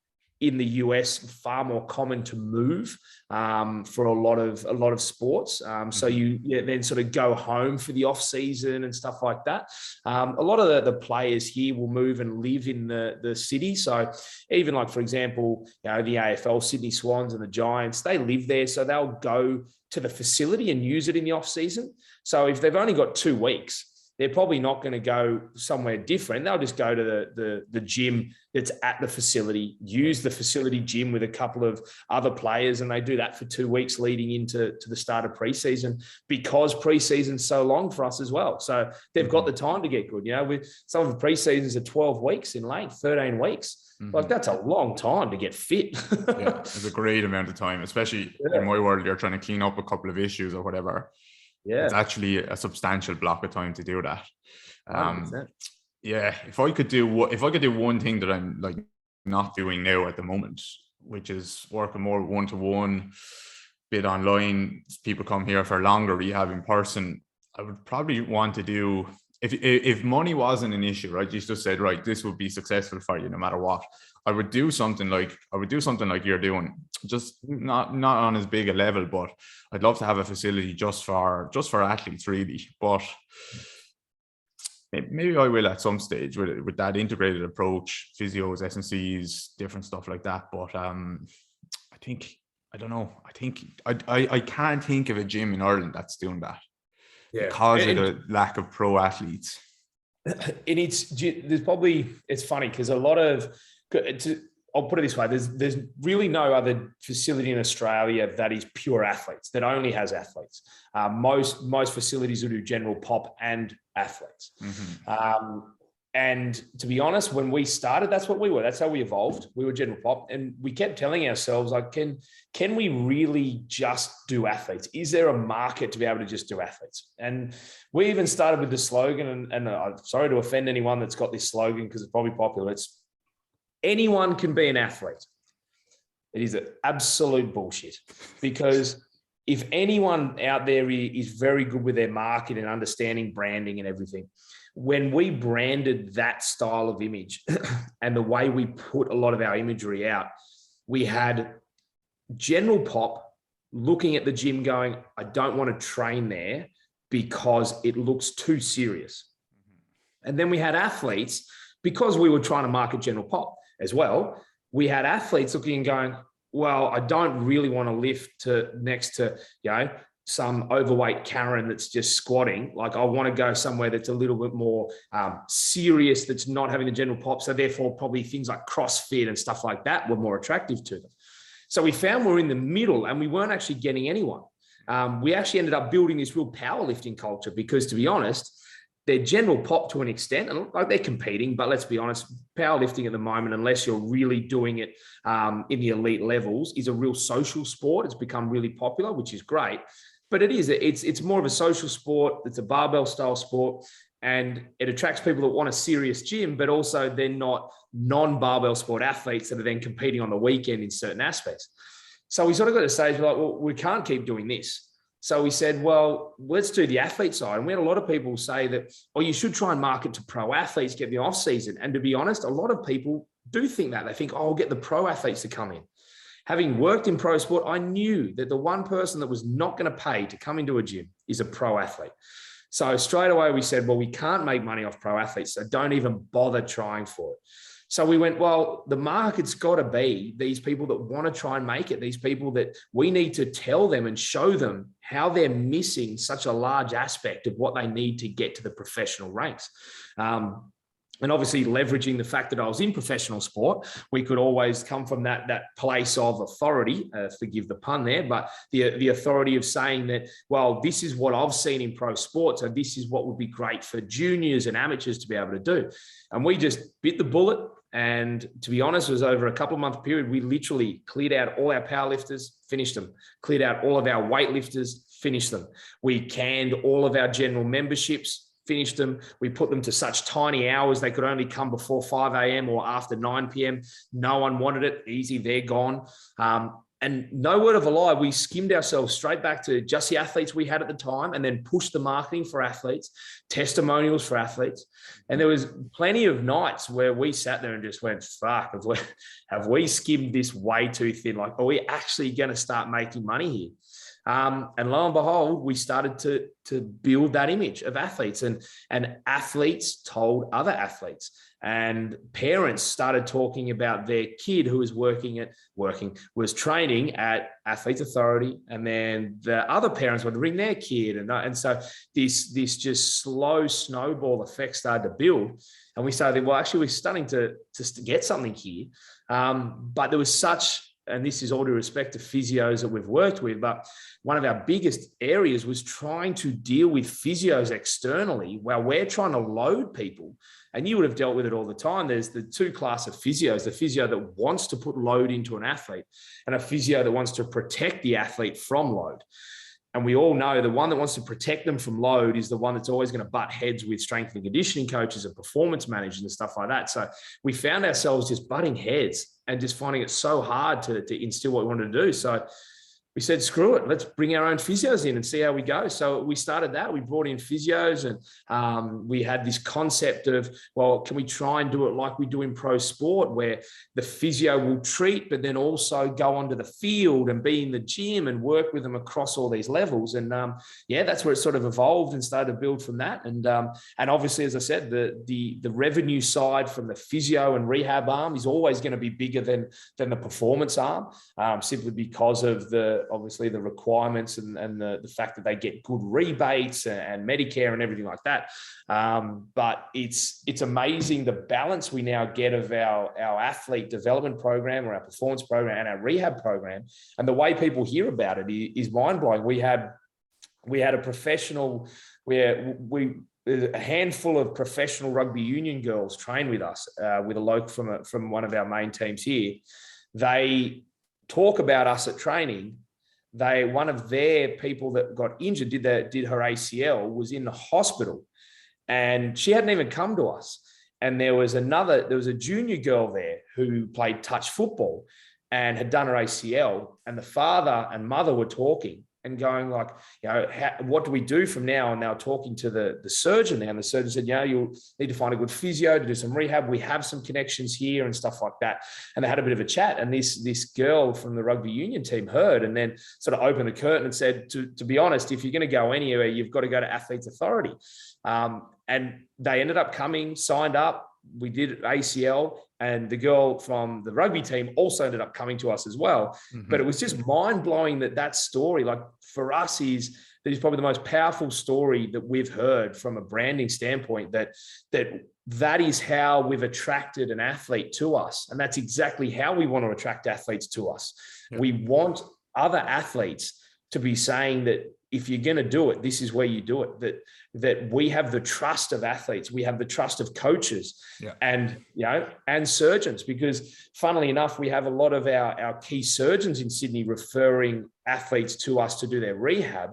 in the US far more common to move for a lot of sports. So you then sort of go home for the off season and stuff like that. A lot of the players here will move and live in the city. So even like, for example, the AFL, Sydney Swans and the Giants, they live there. So they'll go to the facility and use it in the off season. So if they've only got 2 weeks, they're probably not going to go somewhere different. They'll just go to the gym that's at the facility, use the facility gym with a couple of other players, and they do that for 2 weeks leading into the start of preseason, because preseason's so long for us as well. So they've got the time to get good. With some of the preseasons are 12 weeks in length, 13 weeks. Like that's a long time to get fit. Yeah, it's a great amount of time, especially in my world. You're trying to clean up a couple of issues or whatever. Yeah, it's actually a substantial block of time to do that. If I could do one thing that I'm like not doing now at the moment, which is working more one-to-one, bit online, people come here for longer rehab in person, I would probably want to do, if money wasn't an issue, right? You just said, right, this would be successful for you no matter what. I would do something like you're doing, just not on as big a level, but I'd love to have a facility just for athletes, really. But maybe I will at some stage with that integrated approach, physios, S&Cs, different stuff like that. But I can't think of a gym in Ireland that's doing that, because of the lack of pro athletes. And it's funny because a lot of, I'll put it this way, there's really no other facility in Australia that is pure athletes, that only has athletes. Most facilities will do general pop and athletes. And to be honest, when we started, that's what we were. That's how we evolved. We were general pop. And we kept telling ourselves, like, can we really just do athletes? Is there a market to be able to just do athletes? And we even started with the slogan, and I'm sorry to offend anyone that's got this slogan because it's probably popular. It's anyone can be an athlete. It is absolute bullshit, because if anyone out there is very good with their market and understanding branding and everything, when we branded that style of image and the way we put a lot of our imagery out, we had general pop looking at the gym going, I don't want to train there because it looks too serious. And then we had athletes, because we were trying to market general pop as well, we had athletes looking and going, well, I don't really want to lift next to, some overweight Karen that's just squatting. Like, I want to go somewhere that's a little bit more serious, that's not having the general pop. So therefore, probably things like CrossFit and stuff like that were more attractive to them. So we found we're in the middle, and we weren't actually getting anyone. We actually ended up building this real powerlifting culture because, to be honest, they're general pop to an extent, and like, they're competing, but let's be honest, powerlifting at the moment, unless you're really doing it in the elite levels, is a real social sport. It's become really popular, which is great. But it's more of a social sport. It's a barbell style sport, and it attracts people that want a serious gym, but also they're not non-barbell sport athletes that are then competing on the weekend in certain aspects. So we sort of got to the stage like, well, we can't keep doing this. So we said, well, let's do the athlete side. And we had a lot of people say that, oh, you should try and market to pro athletes, get the off season. And to be honest, a lot of people do think that. They think, oh, I'll get the pro athletes to come in. Having worked in pro sport, I knew that the one person that was not going to pay to come into a gym is a pro athlete. So straight away we said, well, we can't make money off pro athletes, so don't even bother trying for it. So we went, well, the market's got to be these people that want to try and make it, these people that we need to tell them and show them how they're missing such a large aspect of what they need to get to the professional ranks. And obviously leveraging the fact that I was in professional sport, we could always come from that place of authority, forgive the pun there, but the authority of saying that, well, this is what I've seen in pro sports, and this is what would be great for juniors and amateurs to be able to do. And we just bit the bullet. And to be honest, it was over a couple of month period, we literally cleared out all our powerlifters, finished them, cleared out all of our weightlifters, finished them. We canned all of our general memberships, finished them. We put them to such tiny hours they could only come before 5 a.m. or after 9 p.m. No one wanted it. Easy, they're gone. And no word of a lie, we skimmed ourselves straight back to just the athletes we had at the time, and then pushed the marketing for athletes, testimonials for athletes. And there was plenty of nights where we sat there and just went, fuck, have we skimmed this way too thin? Like, are we actually going to start making money here? And lo and behold, we started to build that image of athletes, and athletes told other athletes, and parents started talking about their kid who was was training at Athletes Authority, and then the other parents would ring their kid, and so this just slow snowball effect started to build, and we started, well, actually we're starting to get something here, but there was such. And this is all due respect to physios that we've worked with, but one of our biggest areas was trying to deal with physios externally while we're trying to load people. And you would have dealt with it all the time. There's the two classes of physios, the physio that wants to put load into an athlete, and a physio that wants to protect the athlete from load. And we all know the one that wants to protect them from load is the one that's always going to butt heads with strength and conditioning coaches and performance managers and stuff like that. So we found ourselves just butting heads and just finding it so hard to instill what we wanted to do. So we said, screw it, let's bring our own physios in and see how we go. So we started that. We brought in physios, and we had this concept of, well, can we try and do it like we do in pro sport, where the physio will treat, but then also go onto the field and be in the gym and work with them across all these levels. And that's where it sort of evolved and started to build from that. And obviously, as I said, the revenue side from the physio and rehab arm is always going to be bigger than the performance arm, simply because of obviously the requirements and the fact that they get good rebates and Medicare and everything like that. But it's amazing the balance we now get of our athlete development program, or our performance program, and our rehab program. And the way people hear about it is mind blowing. We had a professional where a handful of professional rugby union girls train with us, with a bloke from one of our main teams here. They talk about us at training. One of their people that got injured, did her ACL, was in the hospital, and she hadn't even come to us. And there was a junior girl there who played touch football and had done her ACL, and the father and mother were talking and going like, what do we do from now? And they were talking to the surgeon now, and the surgeon said, you'll need to find a good physio to do some rehab. We have some connections here and stuff like that. And they had a bit of a chat, and this girl from the rugby union team heard, and then sort of opened the curtain and said, to be honest, if you're going to go anywhere, you've got to go to Athletes Authority. And they ended up coming, signed up. We did ACL, and the girl from the rugby team also ended up coming to us as well. Mm-hmm. But it was just mind blowing that story, like for us, is probably the most powerful story that we've heard from a branding standpoint. That is how we've attracted an athlete to us, and that's exactly how we want to attract athletes to us. Yeah. We want other athletes to be saying that if you're going to do it, this is where you do it. That we have the trust of athletes, we have the trust of coaches, and surgeons. Because, funnily enough, we have a lot of our key surgeons in Sydney referring athletes to us to do their rehab,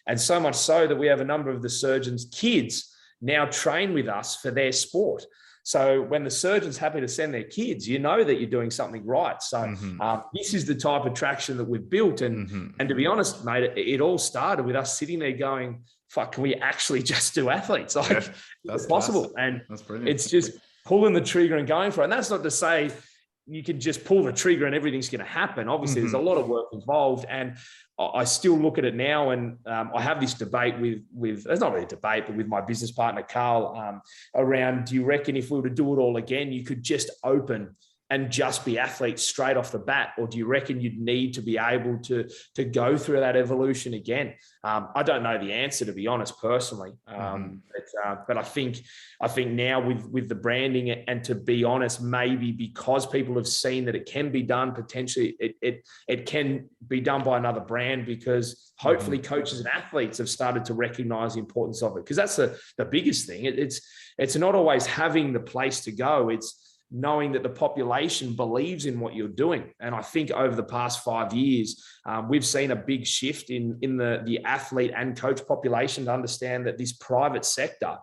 and so much so that we have a number of the surgeons' kids now train with us for their sport. So when the surgeon's happy to send their kids, you know that you're doing something right. So this is the type of traction that we've built. And to be honest, mate, it all started with us sitting there going, fuck, can we actually just do athletes? Like, that's possible. Class. And that's brilliant. It's just pulling the trigger and going for it. And that's not to say you can just pull the trigger and everything's going to happen. Obviously, there's a lot of work involved. And I still look at it now, and I have this debate with it's not really a debate, but with my business partner, Carl, around, do you reckon if we were to do it all again, you could just open and just be athletes straight off the bat? Or do you reckon you'd need to be able to go through that evolution again? I don't know the answer, to be honest, personally. But I think now with the branding, and to be honest, maybe because people have seen that it can be done, potentially it can be done by another brand, because hopefully coaches and athletes have started to recognize the importance of it. Because that's the biggest thing. It's not always having the place to go. It's knowing that the population believes in what you're doing. And I think over the past 5 years, we've seen a big shift in the athlete and coach population to understand that this private sector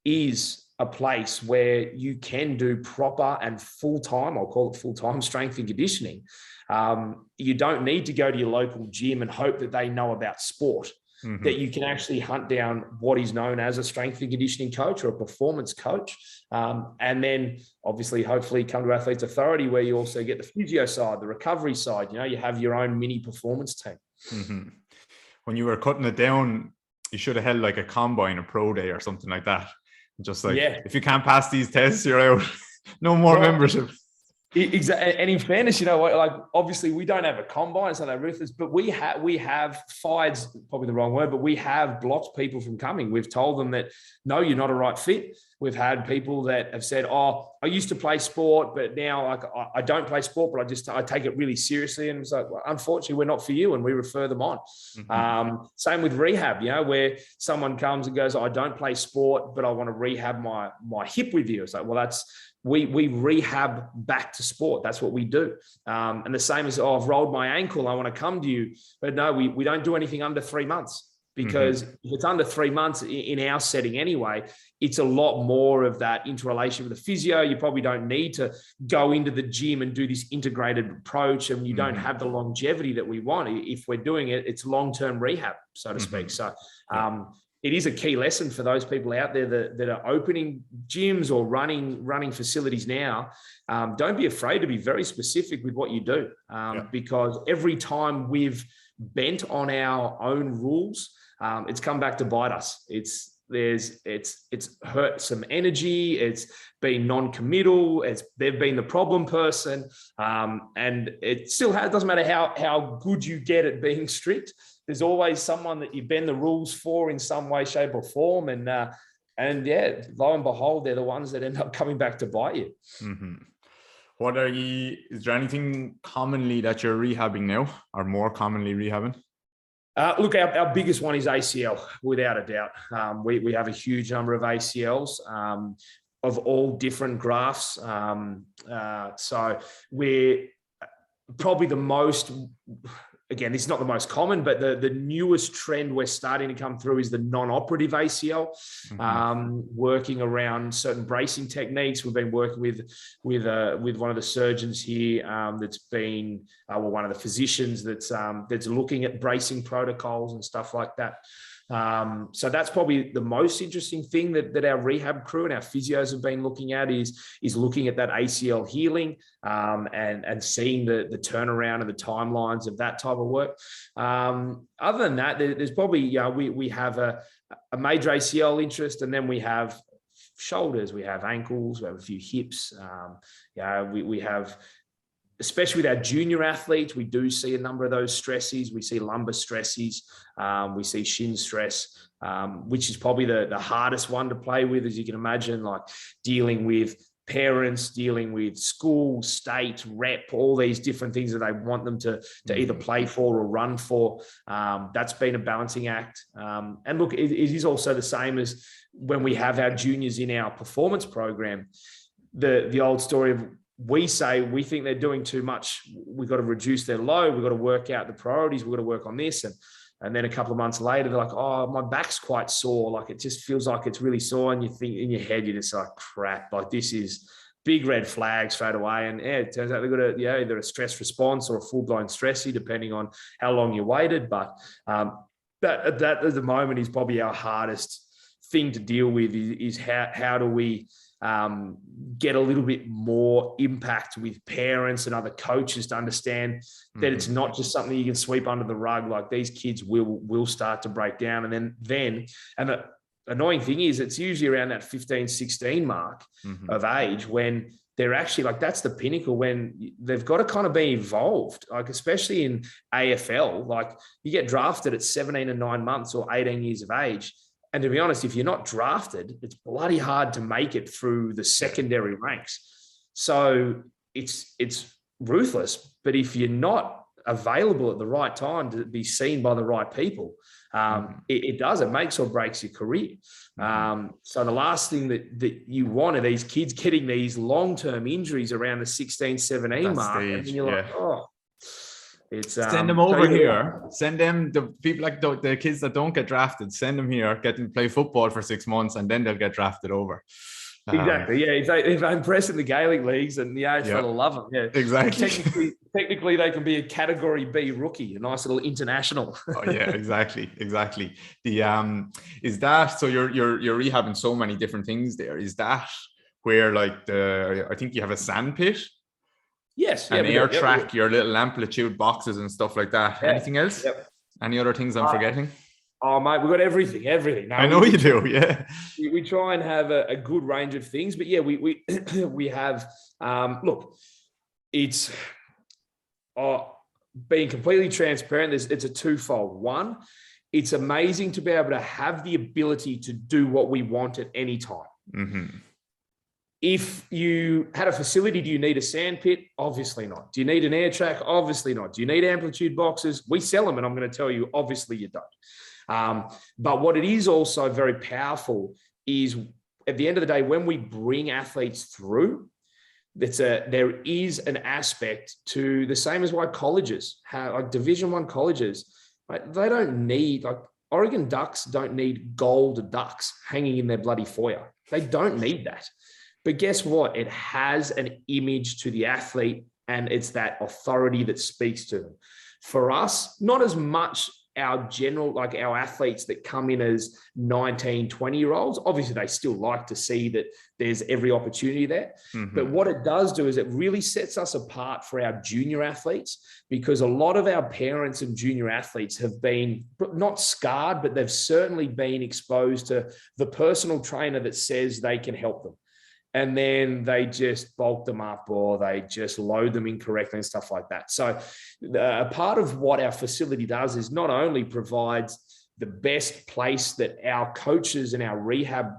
is a place where you can do proper and full-time, I'll call it full-time, strength and conditioning. You don't need to go to your local gym and hope that they know about sport. That you can actually hunt down what is known as a strength and conditioning coach or a performance coach. And then obviously, hopefully come to Athletes Authority, where you also get the physio side, the recovery side, you have your own mini performance team. When you were cutting it down, you should have held like a combine, a pro day or something like that. Just like, if you can't pass these tests, you're out. No more membership. Exactly. And in fairness, like obviously we don't have a combine, so they're ruthless, but we have fired, probably the wrong word, but we have blocked people from coming. We've told them that, no, you're not a right fit. We've had people that have said, I used to play sport, but now I don't play sport, but I take it really seriously. And it's like, well, unfortunately, we're not for you, and we refer them on. Same with rehab, where someone comes and goes, I don't play sport, but I want to rehab my hip with you. It's like, well, we rehab back to sport. That's what we do. And the same as, I've rolled my ankle, I want to come to you. But no, we don't do anything under 3 months, because if it's under 3 months in our setting anyway, it's a lot more of that interrelation with the physio. You probably don't need to go into the gym and do this integrated approach, and you don't have the longevity that we want. If we're doing it, it's long-term rehab, so to speak. So, it is a key lesson for those people out there that are opening gyms or running facilities now. Don't be afraid to be very specific with what you do, because every time we've bent on our own rules, it's come back to bite us. It's hurt some energy. It's been non-committal. They've been the problem person, and it still doesn't matter how good you get at being strict. There's always someone that you bend the rules for in some way, shape, or form, and lo and behold, they're the ones that end up coming back to bite you. Is there anything commonly that you're rehabbing now, or more commonly rehabbing? Look, our biggest one is ACL, without a doubt. We have a huge number of ACLs of all different grafts. So we're probably the most, again, this is not the most common, but the newest trend we're starting to come through is the non-operative ACL, working around certain bracing techniques. We've been working with one of the surgeons here that's been, one of the physicians that's looking at bracing protocols and stuff like that. So that's probably the most interesting thing that our rehab crew and our physios have been looking at is looking at that ACL healing and seeing the turnaround and the timelines of that type of work. Other than that, there's probably, we have a major ACL interest, and then we have shoulders, we have ankles, we have a few hips. We have, especially with our junior athletes, we do see a number of those stresses. We see lumbar stresses, we see shin stress, which is probably the hardest one to play with, as you can imagine, like dealing with parents, dealing with school, state, rep, all these different things that they want them to either play for or run for. That's been a balancing act. And look, it is also the same as when we have our juniors in our performance program. The old story of, we say we think they're doing too much. We've got to reduce their load. We've got to work out the priorities. We've got to work on this. And then a couple of months later, they're like, oh, my back's quite sore. Like, it just feels like it's really sore. And you think in your head, you're just like, crap, like this is big red flag straight away. And it turns out they've got either a stress response or a full-blown stressy, depending on how long you waited. But that at the moment is probably our hardest thing to deal with is how do we get a little bit more impact with parents and other coaches to understand that it's not just something you can sweep under the rug. Like, these kids will start to break down. And then the annoying thing is, it's usually around that 15, 16 mark of age when they're actually, like, that's the pinnacle, when they've got to kind of be involved, like, especially in AFL. Like, you get drafted at 17 and 9 months or 18 years of age. And to be honest, if you're not drafted, it's bloody hard to make it through the secondary ranks. So it's ruthless. But if you're not available at the right time to be seen by the right people, it makes or breaks your career. So the last thing that you want are these kids getting these long-term injuries around the 16, 17 mark. Stage, and you're like, oh. Send them over here. Send them, the people, like the kids that don't get drafted, send them here, get them to play football for 6 months, and then they'll get drafted over. Exactly. Yeah. If they impress in the Gaelic leagues, and the AFL will love them. Yeah. Exactly. Technically, they can be a Category B rookie, a nice little international. Oh yeah, exactly. The is that, so you're rehabbing so many different things there. Is that where, like, I think you have a sand pit? Yes. An air track, your little amplitude boxes and stuff like that. Yeah. Anything else? Yep. Any other things I'm forgetting? Oh, mate, we've got everything. No, I know you do, yeah. We try and have a good range of things, but yeah, we have, look, it's being completely transparent. It's a twofold. One, it's amazing to be able to have the ability to do what we want at any time. If you had a facility, do you need a sand pit? Obviously not. Do you need an air track? Obviously not. Do you need amplitude boxes? We sell them, and I'm going to tell you, obviously you don't. But what it is also very powerful is, at the end of the day, when we bring athletes through, there is an aspect to the same as why colleges have, like Division I colleges, right? They don't need, like, Oregon Ducks don't need gold ducks hanging in their bloody foyer. They don't need that. But guess what? It has an image to the athlete, and it's that authority that speaks to them. For us, not as much our general, like our athletes that come in as 19, 20-year-olds. Obviously, they still like to see that there's every opportunity there. But what it does do is it really sets us apart for our junior athletes, because a lot of our parents and junior athletes have been not scarred, but they've certainly been exposed to the personal trainer that says they can help them. And then they just bulk them up, or they just load them incorrectly and stuff like that. So a part of what our facility does is not only provides the best place that our coaches and our rehab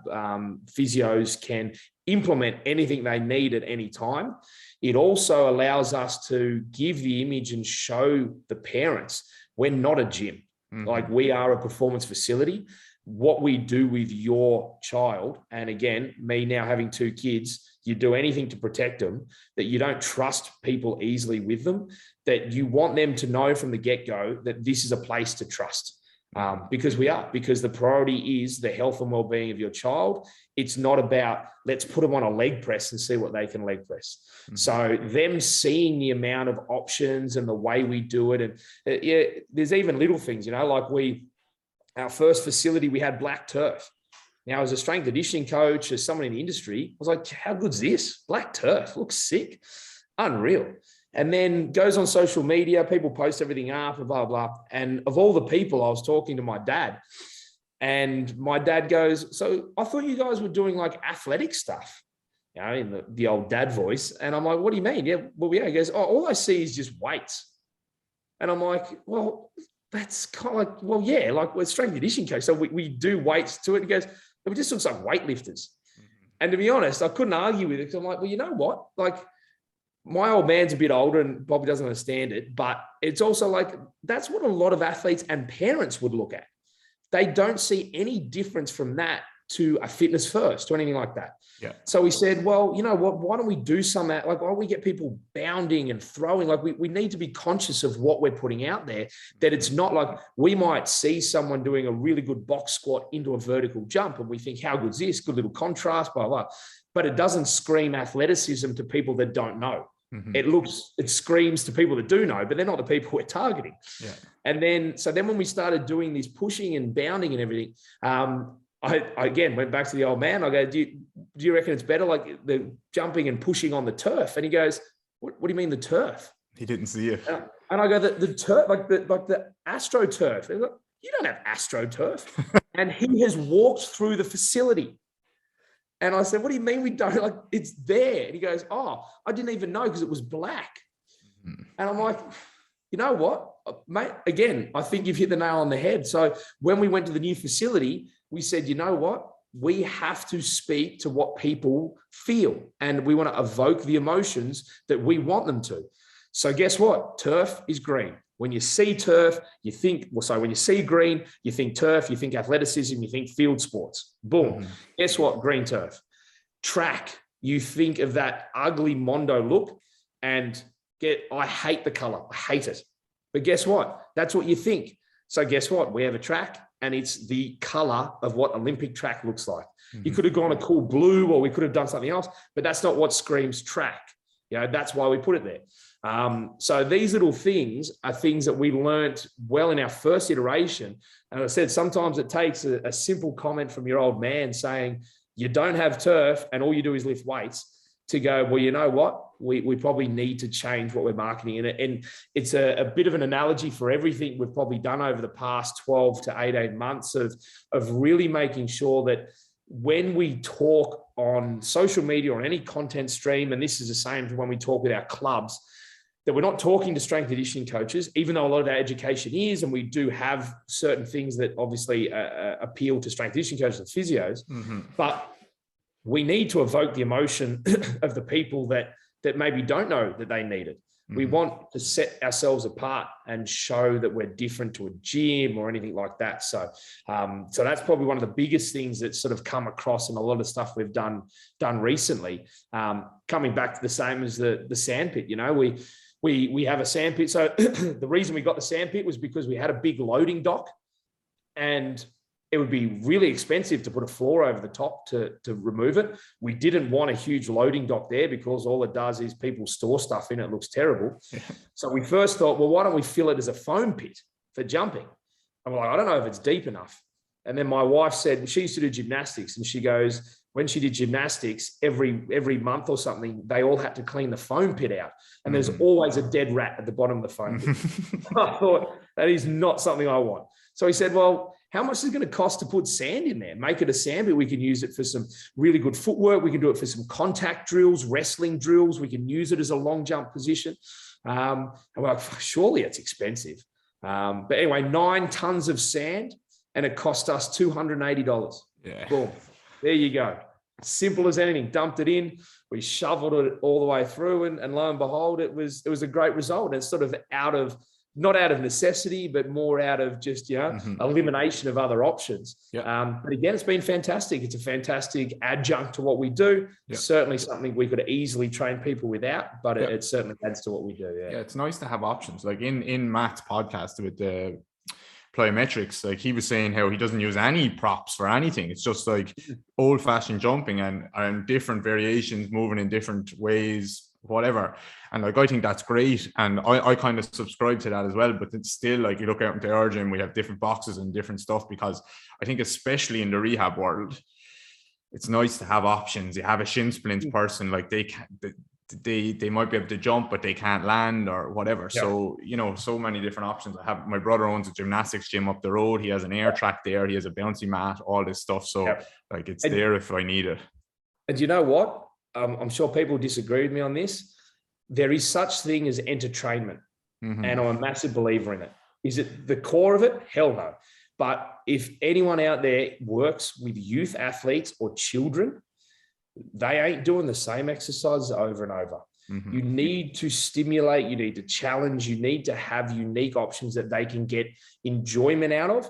physios can implement anything they need at any time, it also allows us to give the image and show the parents we're not a gym. Like, we are a performance facility. What we do with your child, and again, me now having 2 kids, you do anything to protect them, that you don't trust people easily with them, that you want them to know from the get-go that this is a place to trust. Because the priority is the health and well-being of your child. It's not about, let's put them on a leg press and see what they can leg press. So them seeing the amount of options and the way we do it. And there's even little things, like our first facility, we had black turf. Now, as a strength conditioning coach, as someone in the industry, I was like, how good's this? Black turf, looks sick, unreal. And then goes on social media, people post everything up and blah, blah. And of all the people, I was talking to my dad, and my dad goes, so I thought you guys were doing like athletic stuff, in the old dad voice. And I'm like, what do you mean? Yeah, well, yeah. He goes, all I see is just weights. And I'm like, well, that's kind of like, well, yeah, like we're strength conditioning coach. So we do weights to it. He goes, it just looks like weightlifters. And to be honest, I couldn't argue with it, because I'm like, well, you know what? Like, my old man's a bit older and probably doesn't understand it, but it's also like, that's what a lot of athletes and parents would look at. They don't see any difference from that to a fitness first or anything like that. Yeah. So we said, well, you know what, why don't we do some, like, why don't we get people bounding and throwing? Like, we need to be conscious of what we're putting out there, that it's not like we might see someone doing a really good box squat into a vertical jump and we think, how good's this? Good little contrast, blah, blah. But it doesn't scream athleticism to people that don't know. It screams to people that do know, but they're not the people we're targeting. Yeah. And then when we started doing this pushing and bounding and everything, I again went back to the old man. I go, do you reckon it's better, like the jumping and pushing on the turf? And he goes, what do you mean the turf? He didn't see it. And I go, the turf, like the AstroTurf. Like, you don't have AstroTurf. And he has walked through the facility. And I said, what do you mean we don't? Like, it's there. And he goes, oh, I didn't even know because it was black. And I'm like, you know what, mate? Again, I think you've hit the nail on the head. So when we went to the new facility, we said, you know what? We have to speak to what people feel, and we want to evoke the emotions that we want them to. So guess what? Turf is green. When you see turf, you think, when you see green, you think turf, you think athleticism, you think field sports. Boom. Guess what? Green turf. Track, you think of that ugly Mondo look, and I hate the color. I hate it. But guess what? That's what you think. So guess what? We have a track, and it's the color of what Olympic track looks like. You could have gone a cool blue, or we could have done something else, but that's not what screams track. That's why we put it there. So these little things are things that we learned well in our first iteration. And I said, sometimes it takes a simple comment from your old man saying, you don't have turf and all you do is lift weights, to go, well, you know what? We probably need to change what we're marketing. And it's a bit of an analogy for everything we've probably done over the past 12 to 18 months of really making sure that when we talk on social media or on any content stream, and this is the same for when we talk with our clubs, that we're not talking to strength conditioning coaches, even though a lot of our education is, and we do have certain things that obviously appeal to strength conditioning coaches and physios, but we need to evoke the emotion of the people that maybe don't know that they need it. We want to set ourselves apart and show that we're different to a gym or anything like that. So that's probably one of the biggest things that's sort of come across in a lot of stuff we've done recently. Coming back to the same as the sandpit, we have a sandpit. So the reason we got the sandpit was because we had a big loading dock, and it would be really expensive to put a floor over the top to remove it. We didn't want a huge loading dock there because all it does is people store stuff in it. It looks terrible. So we first thought, well, why don't we fill it as a foam pit for jumping? And we're like, I don't know if it's deep enough. And then my wife said, she used to do gymnastics, and she goes, when she did gymnastics, every month or something, they all had to clean the foam pit out. And there's always a dead rat at the bottom of the foam pit. I thought, that is not something I want. So he said, well, how much is it going to cost to put sand in there? Make it a sand pit. We can use it for some really good footwork. We can do it for some contact drills, wrestling drills. We can use it as a long jump position. And we're like, surely it's expensive. But anyway, 9 tons of sand, and it cost us $280. Yeah. Boom. There you go. Simple as anything. Dumped it in. We shoveled it all the way through, and lo and behold, it was a great result. And it's sort of out of not out of necessity, but more out of just, elimination of other options. But again, it's been fantastic. It's a fantastic adjunct to what we do. Certainly something we could easily train people without, but it certainly adds to what we do. Yeah, it's nice to have options. Like in Matt's podcast with the plyometrics, like he was saying how he doesn't use any props for anything. It's just like old-fashioned jumping and different variations, moving in different ways, whatever. And like, I think that's great. And I kind of subscribe to that as well. But it's still like, you look out into our gym, we have different boxes and different stuff, because I think especially in the rehab world, it's nice to have options. You have a shin splint person, like they might be able to jump, but they can't land or whatever. So, so many different options. My brother owns a gymnastics gym up the road. He has an air track there. He has a bouncy mat, all this stuff. So like, it's there if I need it. And you know what? I'm sure people disagree with me on this. There is such thing as entertainment, and I'm a massive believer in it. Is it the core of it? Hell no. But if anyone out there works with youth athletes or children, they ain't doing the same exercises over and over. You need to stimulate, you need to challenge, you need to have unique options that they can get enjoyment out of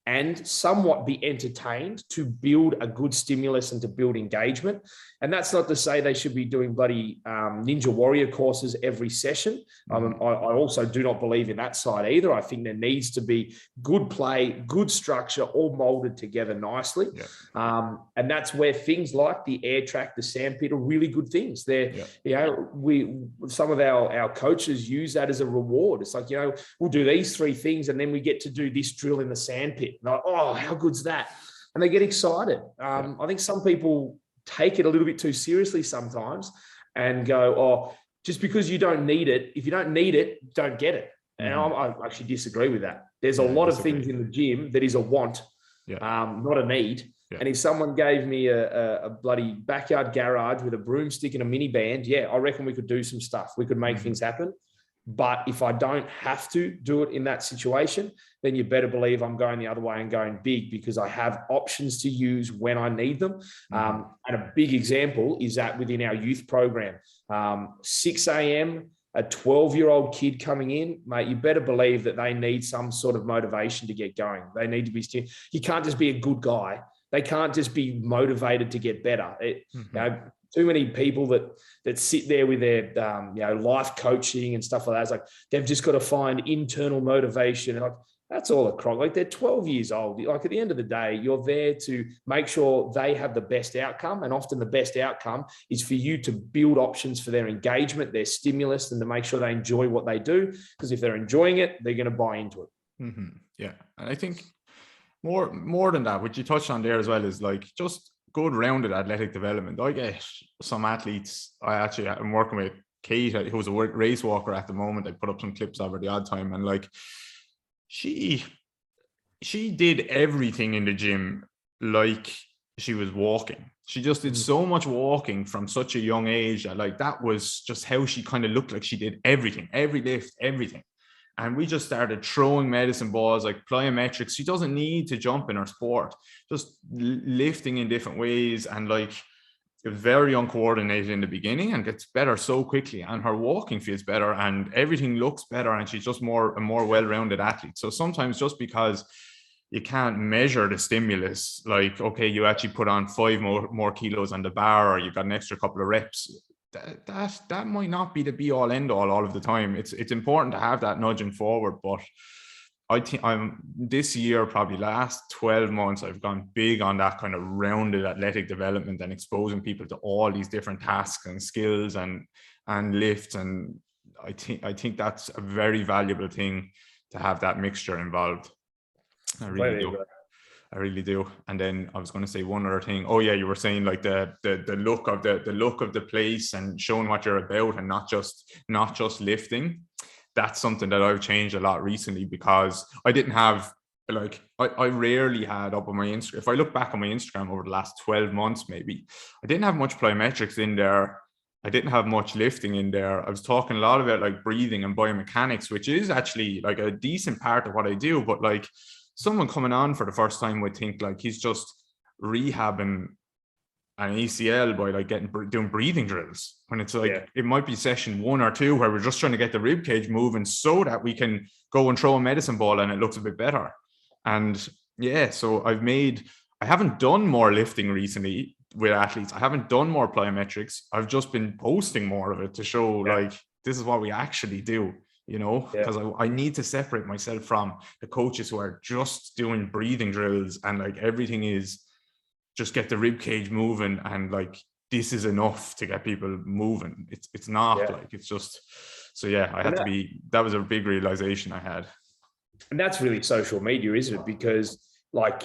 and somewhat be entertained to build a good stimulus and to build engagement. And that's not to say they should be doing bloody Ninja Warrior courses every session. I also do not believe in that side either. I think there needs to be good play, good structure, all molded together nicely. And that's where things like the air track, the sandpit are really good things. They're, some of our coaches use that as a reward. It's like, we'll do these 3 things and then we get to do this drill in the sandpit. Like, oh, how good's that? And they get excited. I think some people take it a little bit too seriously sometimes and go, oh, just because you don't need it, if you don't need it, don't get it. And I actually disagree with that. There's a lot of things in the gym that is a want, not a need. And if someone gave me a bloody backyard garage with a broomstick and a mini band, I reckon we could do some stuff. We could make things happen. But if I don't have to do it in that situation, then you better believe I'm going the other way and going big, because I have options to use when I need them. And a big example is that within our youth program, 6 a.m., a 12-year-old kid coming in, mate, you better believe that they need some sort of motivation to get going. They need to be, you can't just be a good guy. They can't just be motivated to get better. Too many people that sit there with their life coaching and stuff like that. It's like they've just got to find internal motivation. And like, that's all a crock. Like, they're 12 years old. Like, at the end of the day, you're there to make sure they have the best outcome. And often the best outcome is for you to build options for their engagement, their stimulus, and to make sure they enjoy what they do. Because if they're enjoying it, they're going to buy into it. Yeah. And I think more than that, which you touched on there as well, is like just good rounded athletic development. I get some athletes. I'm working with Kate, who's a race walker at the moment. I put up some clips of her the odd time, and like she did everything in the gym like she was walking. She just did so much walking from such a young age that, like, that was just how she kind of looked like. She did everything, every lift, everything. And we just started throwing medicine balls, like plyometrics. She doesn't need to jump in her sport, just lifting in different ways. And like, it was very uncoordinated in the beginning and gets better so quickly. And her walking feels better and everything looks better. And she's just a more well-rounded athlete. So sometimes just because you can't measure the stimulus, like, okay, you actually put on 5 more kilos on the bar, or you got an extra couple of reps, that might not be the be all end all of the time. It's important to have that nudging forward, but I think this year, probably last 12 months, I've gone big on that kind of rounded athletic development and exposing people to all these different tasks and skills and lifts. And I think that's a very valuable thing to have that mixture involved. I really do. And then I was going to say one other thing. Oh yeah, you were saying like the look of the place and showing what you're about, and not just lifting. That's something that I've changed a lot recently, because I didn't have, like, I rarely had up on my Instagram. If I look back on my Instagram over the last 12 months, maybe, I didn't have much plyometrics in there. I didn't have much lifting in there. I was talking a lot about like breathing and biomechanics, which is actually like a decent part of what I do. But like, someone coming on for the first time would think like he's just rehabbing an ACL by like doing breathing drills, when it's like it might be session 1 or 2 where we're just trying to get the rib cage moving so that we can go and throw a medicine ball and it looks a bit better. And so I haven't done more lifting recently with athletes. I haven't done more plyometrics. I've just been posting more of it to show like this is what we actually do, because I need to separate myself from the coaches who are just doing breathing drills and like everything is just get the rib cage moving and like this is enough to get people moving. It's not like it's just I had to be, that was a big realization I had. And that's really social media, isn't it? Because like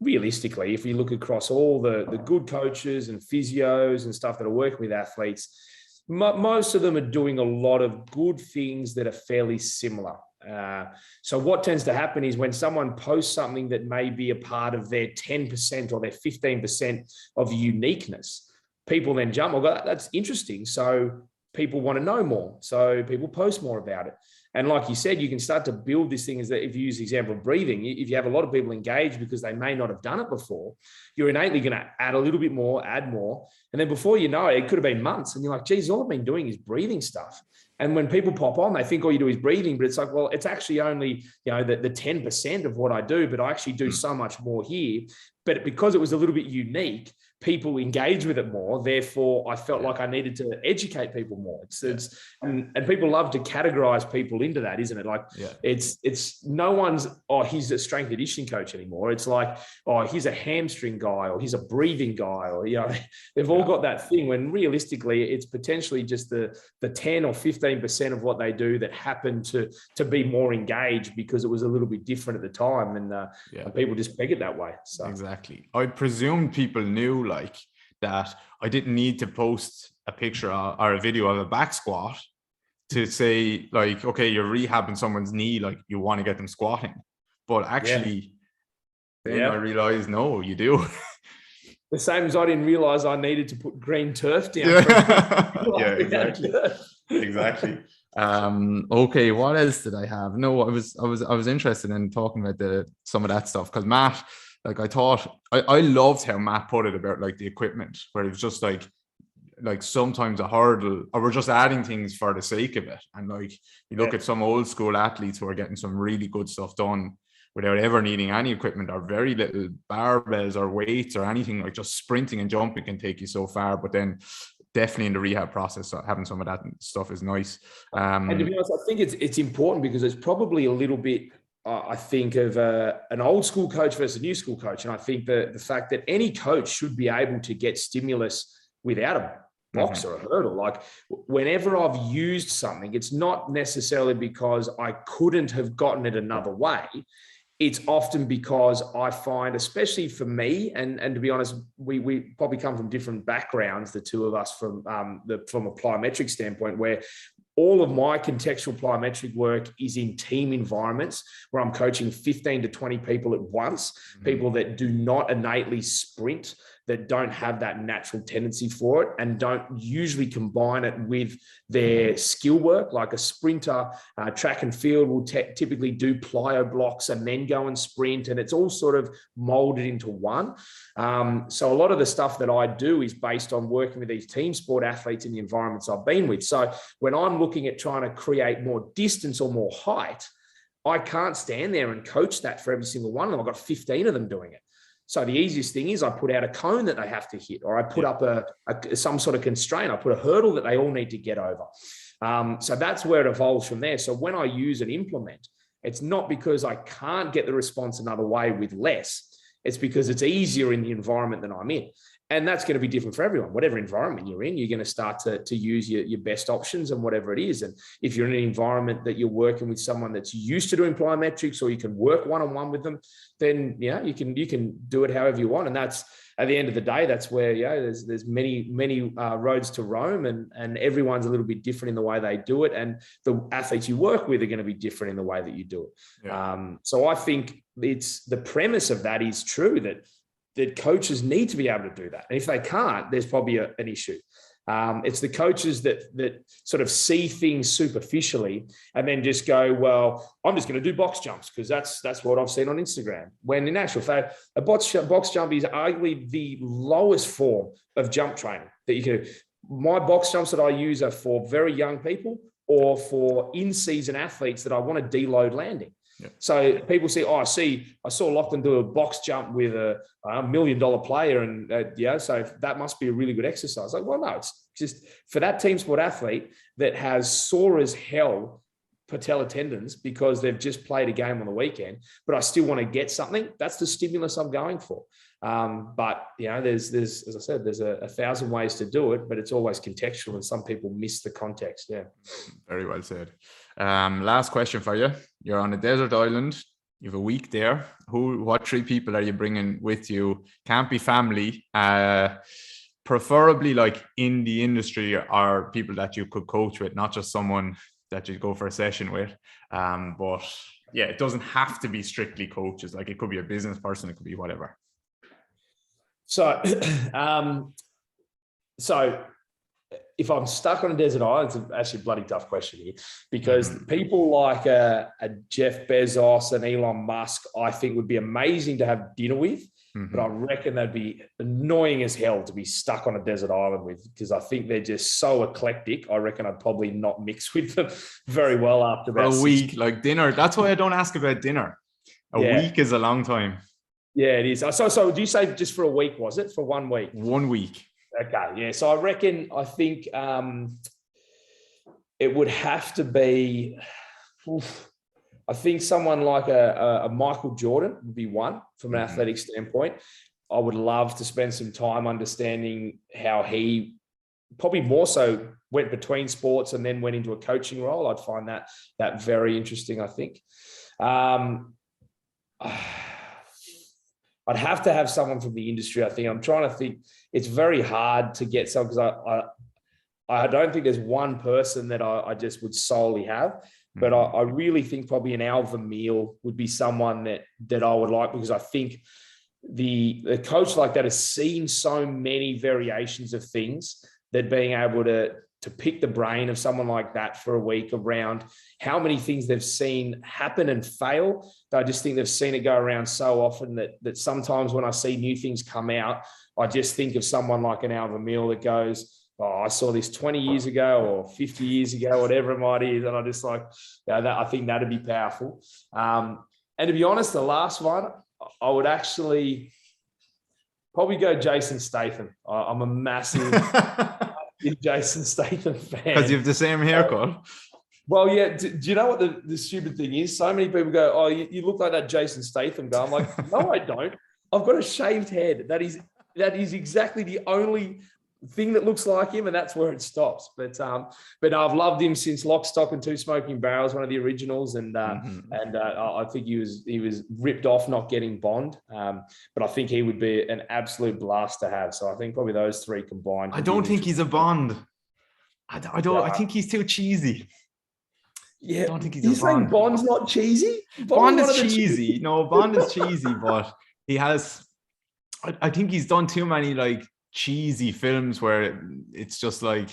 realistically, if you look across all the good coaches and physios and stuff that are working with athletes, most of them are doing a lot of good things that are fairly similar. So what tends to happen is when someone posts something that may be a part of their 10% or their 15% of uniqueness, people then jump, oh, that's interesting. So people want to know more. So people post more about it. And like you said, you can start to build this thing, is that if you use the example of breathing, if you have a lot of people engaged because they may not have done it before, you're innately going to add a little bit more, add more. And then before you know it, it could have been months. And you're like, geez, all I've been doing is breathing stuff. And when people pop on, they think all you do is breathing, but it's like, well, it's actually only, the 10% of what I do, but I actually do so much more here. But because it was a little bit unique, people engage with it more. Therefore, I felt like I needed to educate people more. And people love to categorize people into that, isn't it? Like it's no one's, he's a strength and conditioning coach anymore. It's like, he's a hamstring guy, or he's a breathing guy, or, they've all got that thing, when realistically it's potentially just the 10 or 15% of what they do that happen to be more engaged because it was a little bit different at the time. And people just peg it that way. So. Exactly. I presumed people knew like that I didn't need to post a picture or a video of a back squat to say like, okay, you're rehabbing someone's knee, like you want to get them squatting. But actually, then I realized, no, you do. The same as I didn't realize I needed to put green turf down. Exactly. Okay, what else did I have? No, I was interested in talking about some of that stuff, because Matt, like I thought, I loved how Matt put it about like the equipment, where it was just like sometimes a hurdle, or we're just adding things for the sake of it. And like you look at some old school athletes who are getting some really good stuff done without ever needing any equipment or very little barbells or weights or anything, like just sprinting and jumping can take you so far. But then definitely in the rehab process, having some of that stuff is nice. And to be honest, I think it's important, because it's probably a little bit, I think, of an old school coach versus a new school coach. And I think the fact that any coach should be able to get stimulus without a box or a hurdle. Like whenever I've used something, it's not necessarily because I couldn't have gotten it another way. It's often because I find, especially for me, and to be honest, we probably come from different backgrounds, the two of us, from a plyometric standpoint, where all of my contextual plyometric work is in team environments where I'm coaching 15 to 20 people at once, people that do not innately sprint, that don't have that natural tendency for it, and don't usually combine it with their skill work. Like a sprinter, track and field will typically do plyo blocks and then go and sprint, and it's all sort of molded into one. So a lot of the stuff that I do is based on working with these team sport athletes in the environments I've been with. So when I'm looking at trying to create more distance or more height, I can't stand there and coach that for every single one of them. I've got 15 of them doing it. So the easiest thing is I put out a cone that they have to hit, or I put up some sort of constraint. I put a hurdle that they all need to get over. So that's where it evolves from there. So when I use an implement, it's not because I can't get the response another way with less. It's because it's easier in the environment that I'm in. And that's going to be different for everyone. Whatever environment you're in, you're going to start to use your best options and whatever it is. And if you're in an environment that you're working with someone that's used to doing plyometrics, or you can work one-on-one with them, then you can do it however you want. And that's, at the end of the day, that's where there's many roads to Rome, and everyone's a little bit different in the way they do it. And the athletes you work with are going to be different in the way that you do it. Yeah. So I think it's the premise of that is true, that coaches need to be able to do that. And if they can't, there's probably an issue. It's the coaches that sort of see things superficially and then just go, well, I'm just going to do box jumps because that's what I've seen on Instagram. When in actual fact, a box jump is arguably the lowest form of jump training that you can. My box jumps that I use are for very young people or for in-season athletes that I want to deload landing. Yeah. So people say, oh, I saw Lachlan do a box jump with a $1 million player. And so that must be a really good exercise. Like, well, no, it's just for that team sport athlete that has sore as hell patella tendons because they've just played a game on the weekend, but I still want to get something. That's the stimulus I'm going for. But there's as I said, there's a thousand ways to do it, but it's always contextual, and some people miss the context. Yeah. Very well said. Last question for you. You're on a desert island. You have a week there. What 3 people are you bringing with you? Can't be family. Preferably like in the industry or people that you could coach with, not just someone that you go for a session with. But yeah, it doesn't have to be strictly coaches. Like it could be a business person, it could be whatever. So if I'm stuck on a desert island, it's actually a bloody tough question here because people like a Jeff Bezos and Elon Musk, I think would be amazing to have dinner with, but I reckon they'd be annoying as hell to be stuck on a desert island with because I think they're just so eclectic. I reckon I'd probably not mix with them very well after about a week, like dinner. That's why I don't ask about dinner. A week is a long time. Yeah, it is. So do you say just for a week, was it? For 1 week? 1 week. Okay, yeah. So I think it would have to be, I think someone like a Michael Jordan would be one from an athletic standpoint. I would love to spend some time understanding how he probably more so went between sports and then went into a coaching role. I'd find that very interesting, I think. I'd have to have someone from the industry. I think I'm trying to think. It's very hard to get some because I don't think there's one person that I just would solely have. But I really think probably an Al Vermeil would be someone that I would like because I think the coach like that has seen so many variations of things that being able to pick the brain of someone like that for a week around how many things they've seen happen and fail. I just think they've seen it go around so often that sometimes when I see new things come out, I just think of someone like an Al Vermeil that goes, oh, I saw this 20 years ago or 50 years ago, whatever it might be. And I just like, I think that'd be powerful. And to be honest, the last one, I would actually probably go Jason Statham. I'm a massive Jason Statham fan. Because you have the same haircut. Well, yeah. Do you know what the stupid thing is? So many people go, oh, you look like that Jason Statham guy. I'm like, no, I don't. I've got a shaved head. That is exactly the only thing that looks like him, and that's where it stops. But I've loved him since Lock, Stock, and Two Smoking Barrels, one of the originals, and I think he was ripped off not getting Bond. But I think he would be an absolute blast to have. So I think probably those 3 combined. I don't think he's a Bond. I don't. I think he's too cheesy. Yeah, I don't think he's a Bond. You're saying Bond's not cheesy? Bond is cheesy. No, Bond is cheesy, but he has. I think he's done too many like cheesy films where it's just like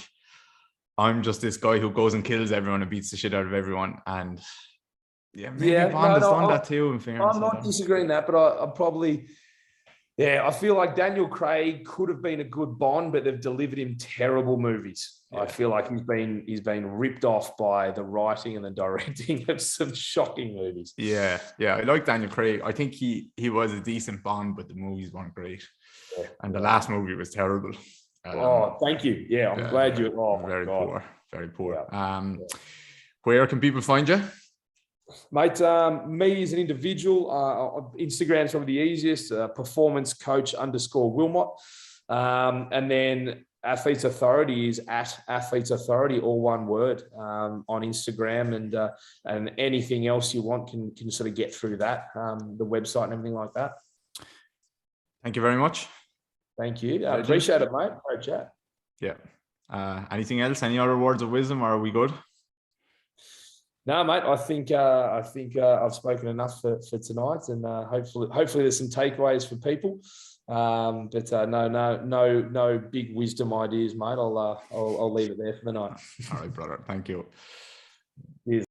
I'm just this guy who goes and kills everyone and beats the shit out of everyone, and Bond has done that too. In fairness, I'm not disagreeing that, but I'm probably I feel like Daniel Craig could have been a good Bond, but they've delivered him terrible movies. I feel like he's been ripped off by the writing and the directing of some shocking movies. Yeah, I like Daniel Craig. I think he was a decent Bond, but the movies weren't great. Yeah. And the last movie was terrible. Thank you. Yeah, I'm glad you. Oh, very poor, very poor. Yeah. Where can people find you? Mate, me as an individual, Instagram's probably the easiest, performance coach _Wilmot. And then Athletes Authority is at Athletes Authority, all one word, on Instagram, and anything else you want can sort of get through that, the website and everything like that. Thank you very much. Thank you. I appreciate it, mate. Great chat. Yeah. Anything else? Any other words of wisdom, or are we good? No, mate. I think I've spoken enough for tonight, and hopefully there's some takeaways for people. No big wisdom ideas, mate. I'll leave it there for the night. All right, brother. Thank you. Cheers.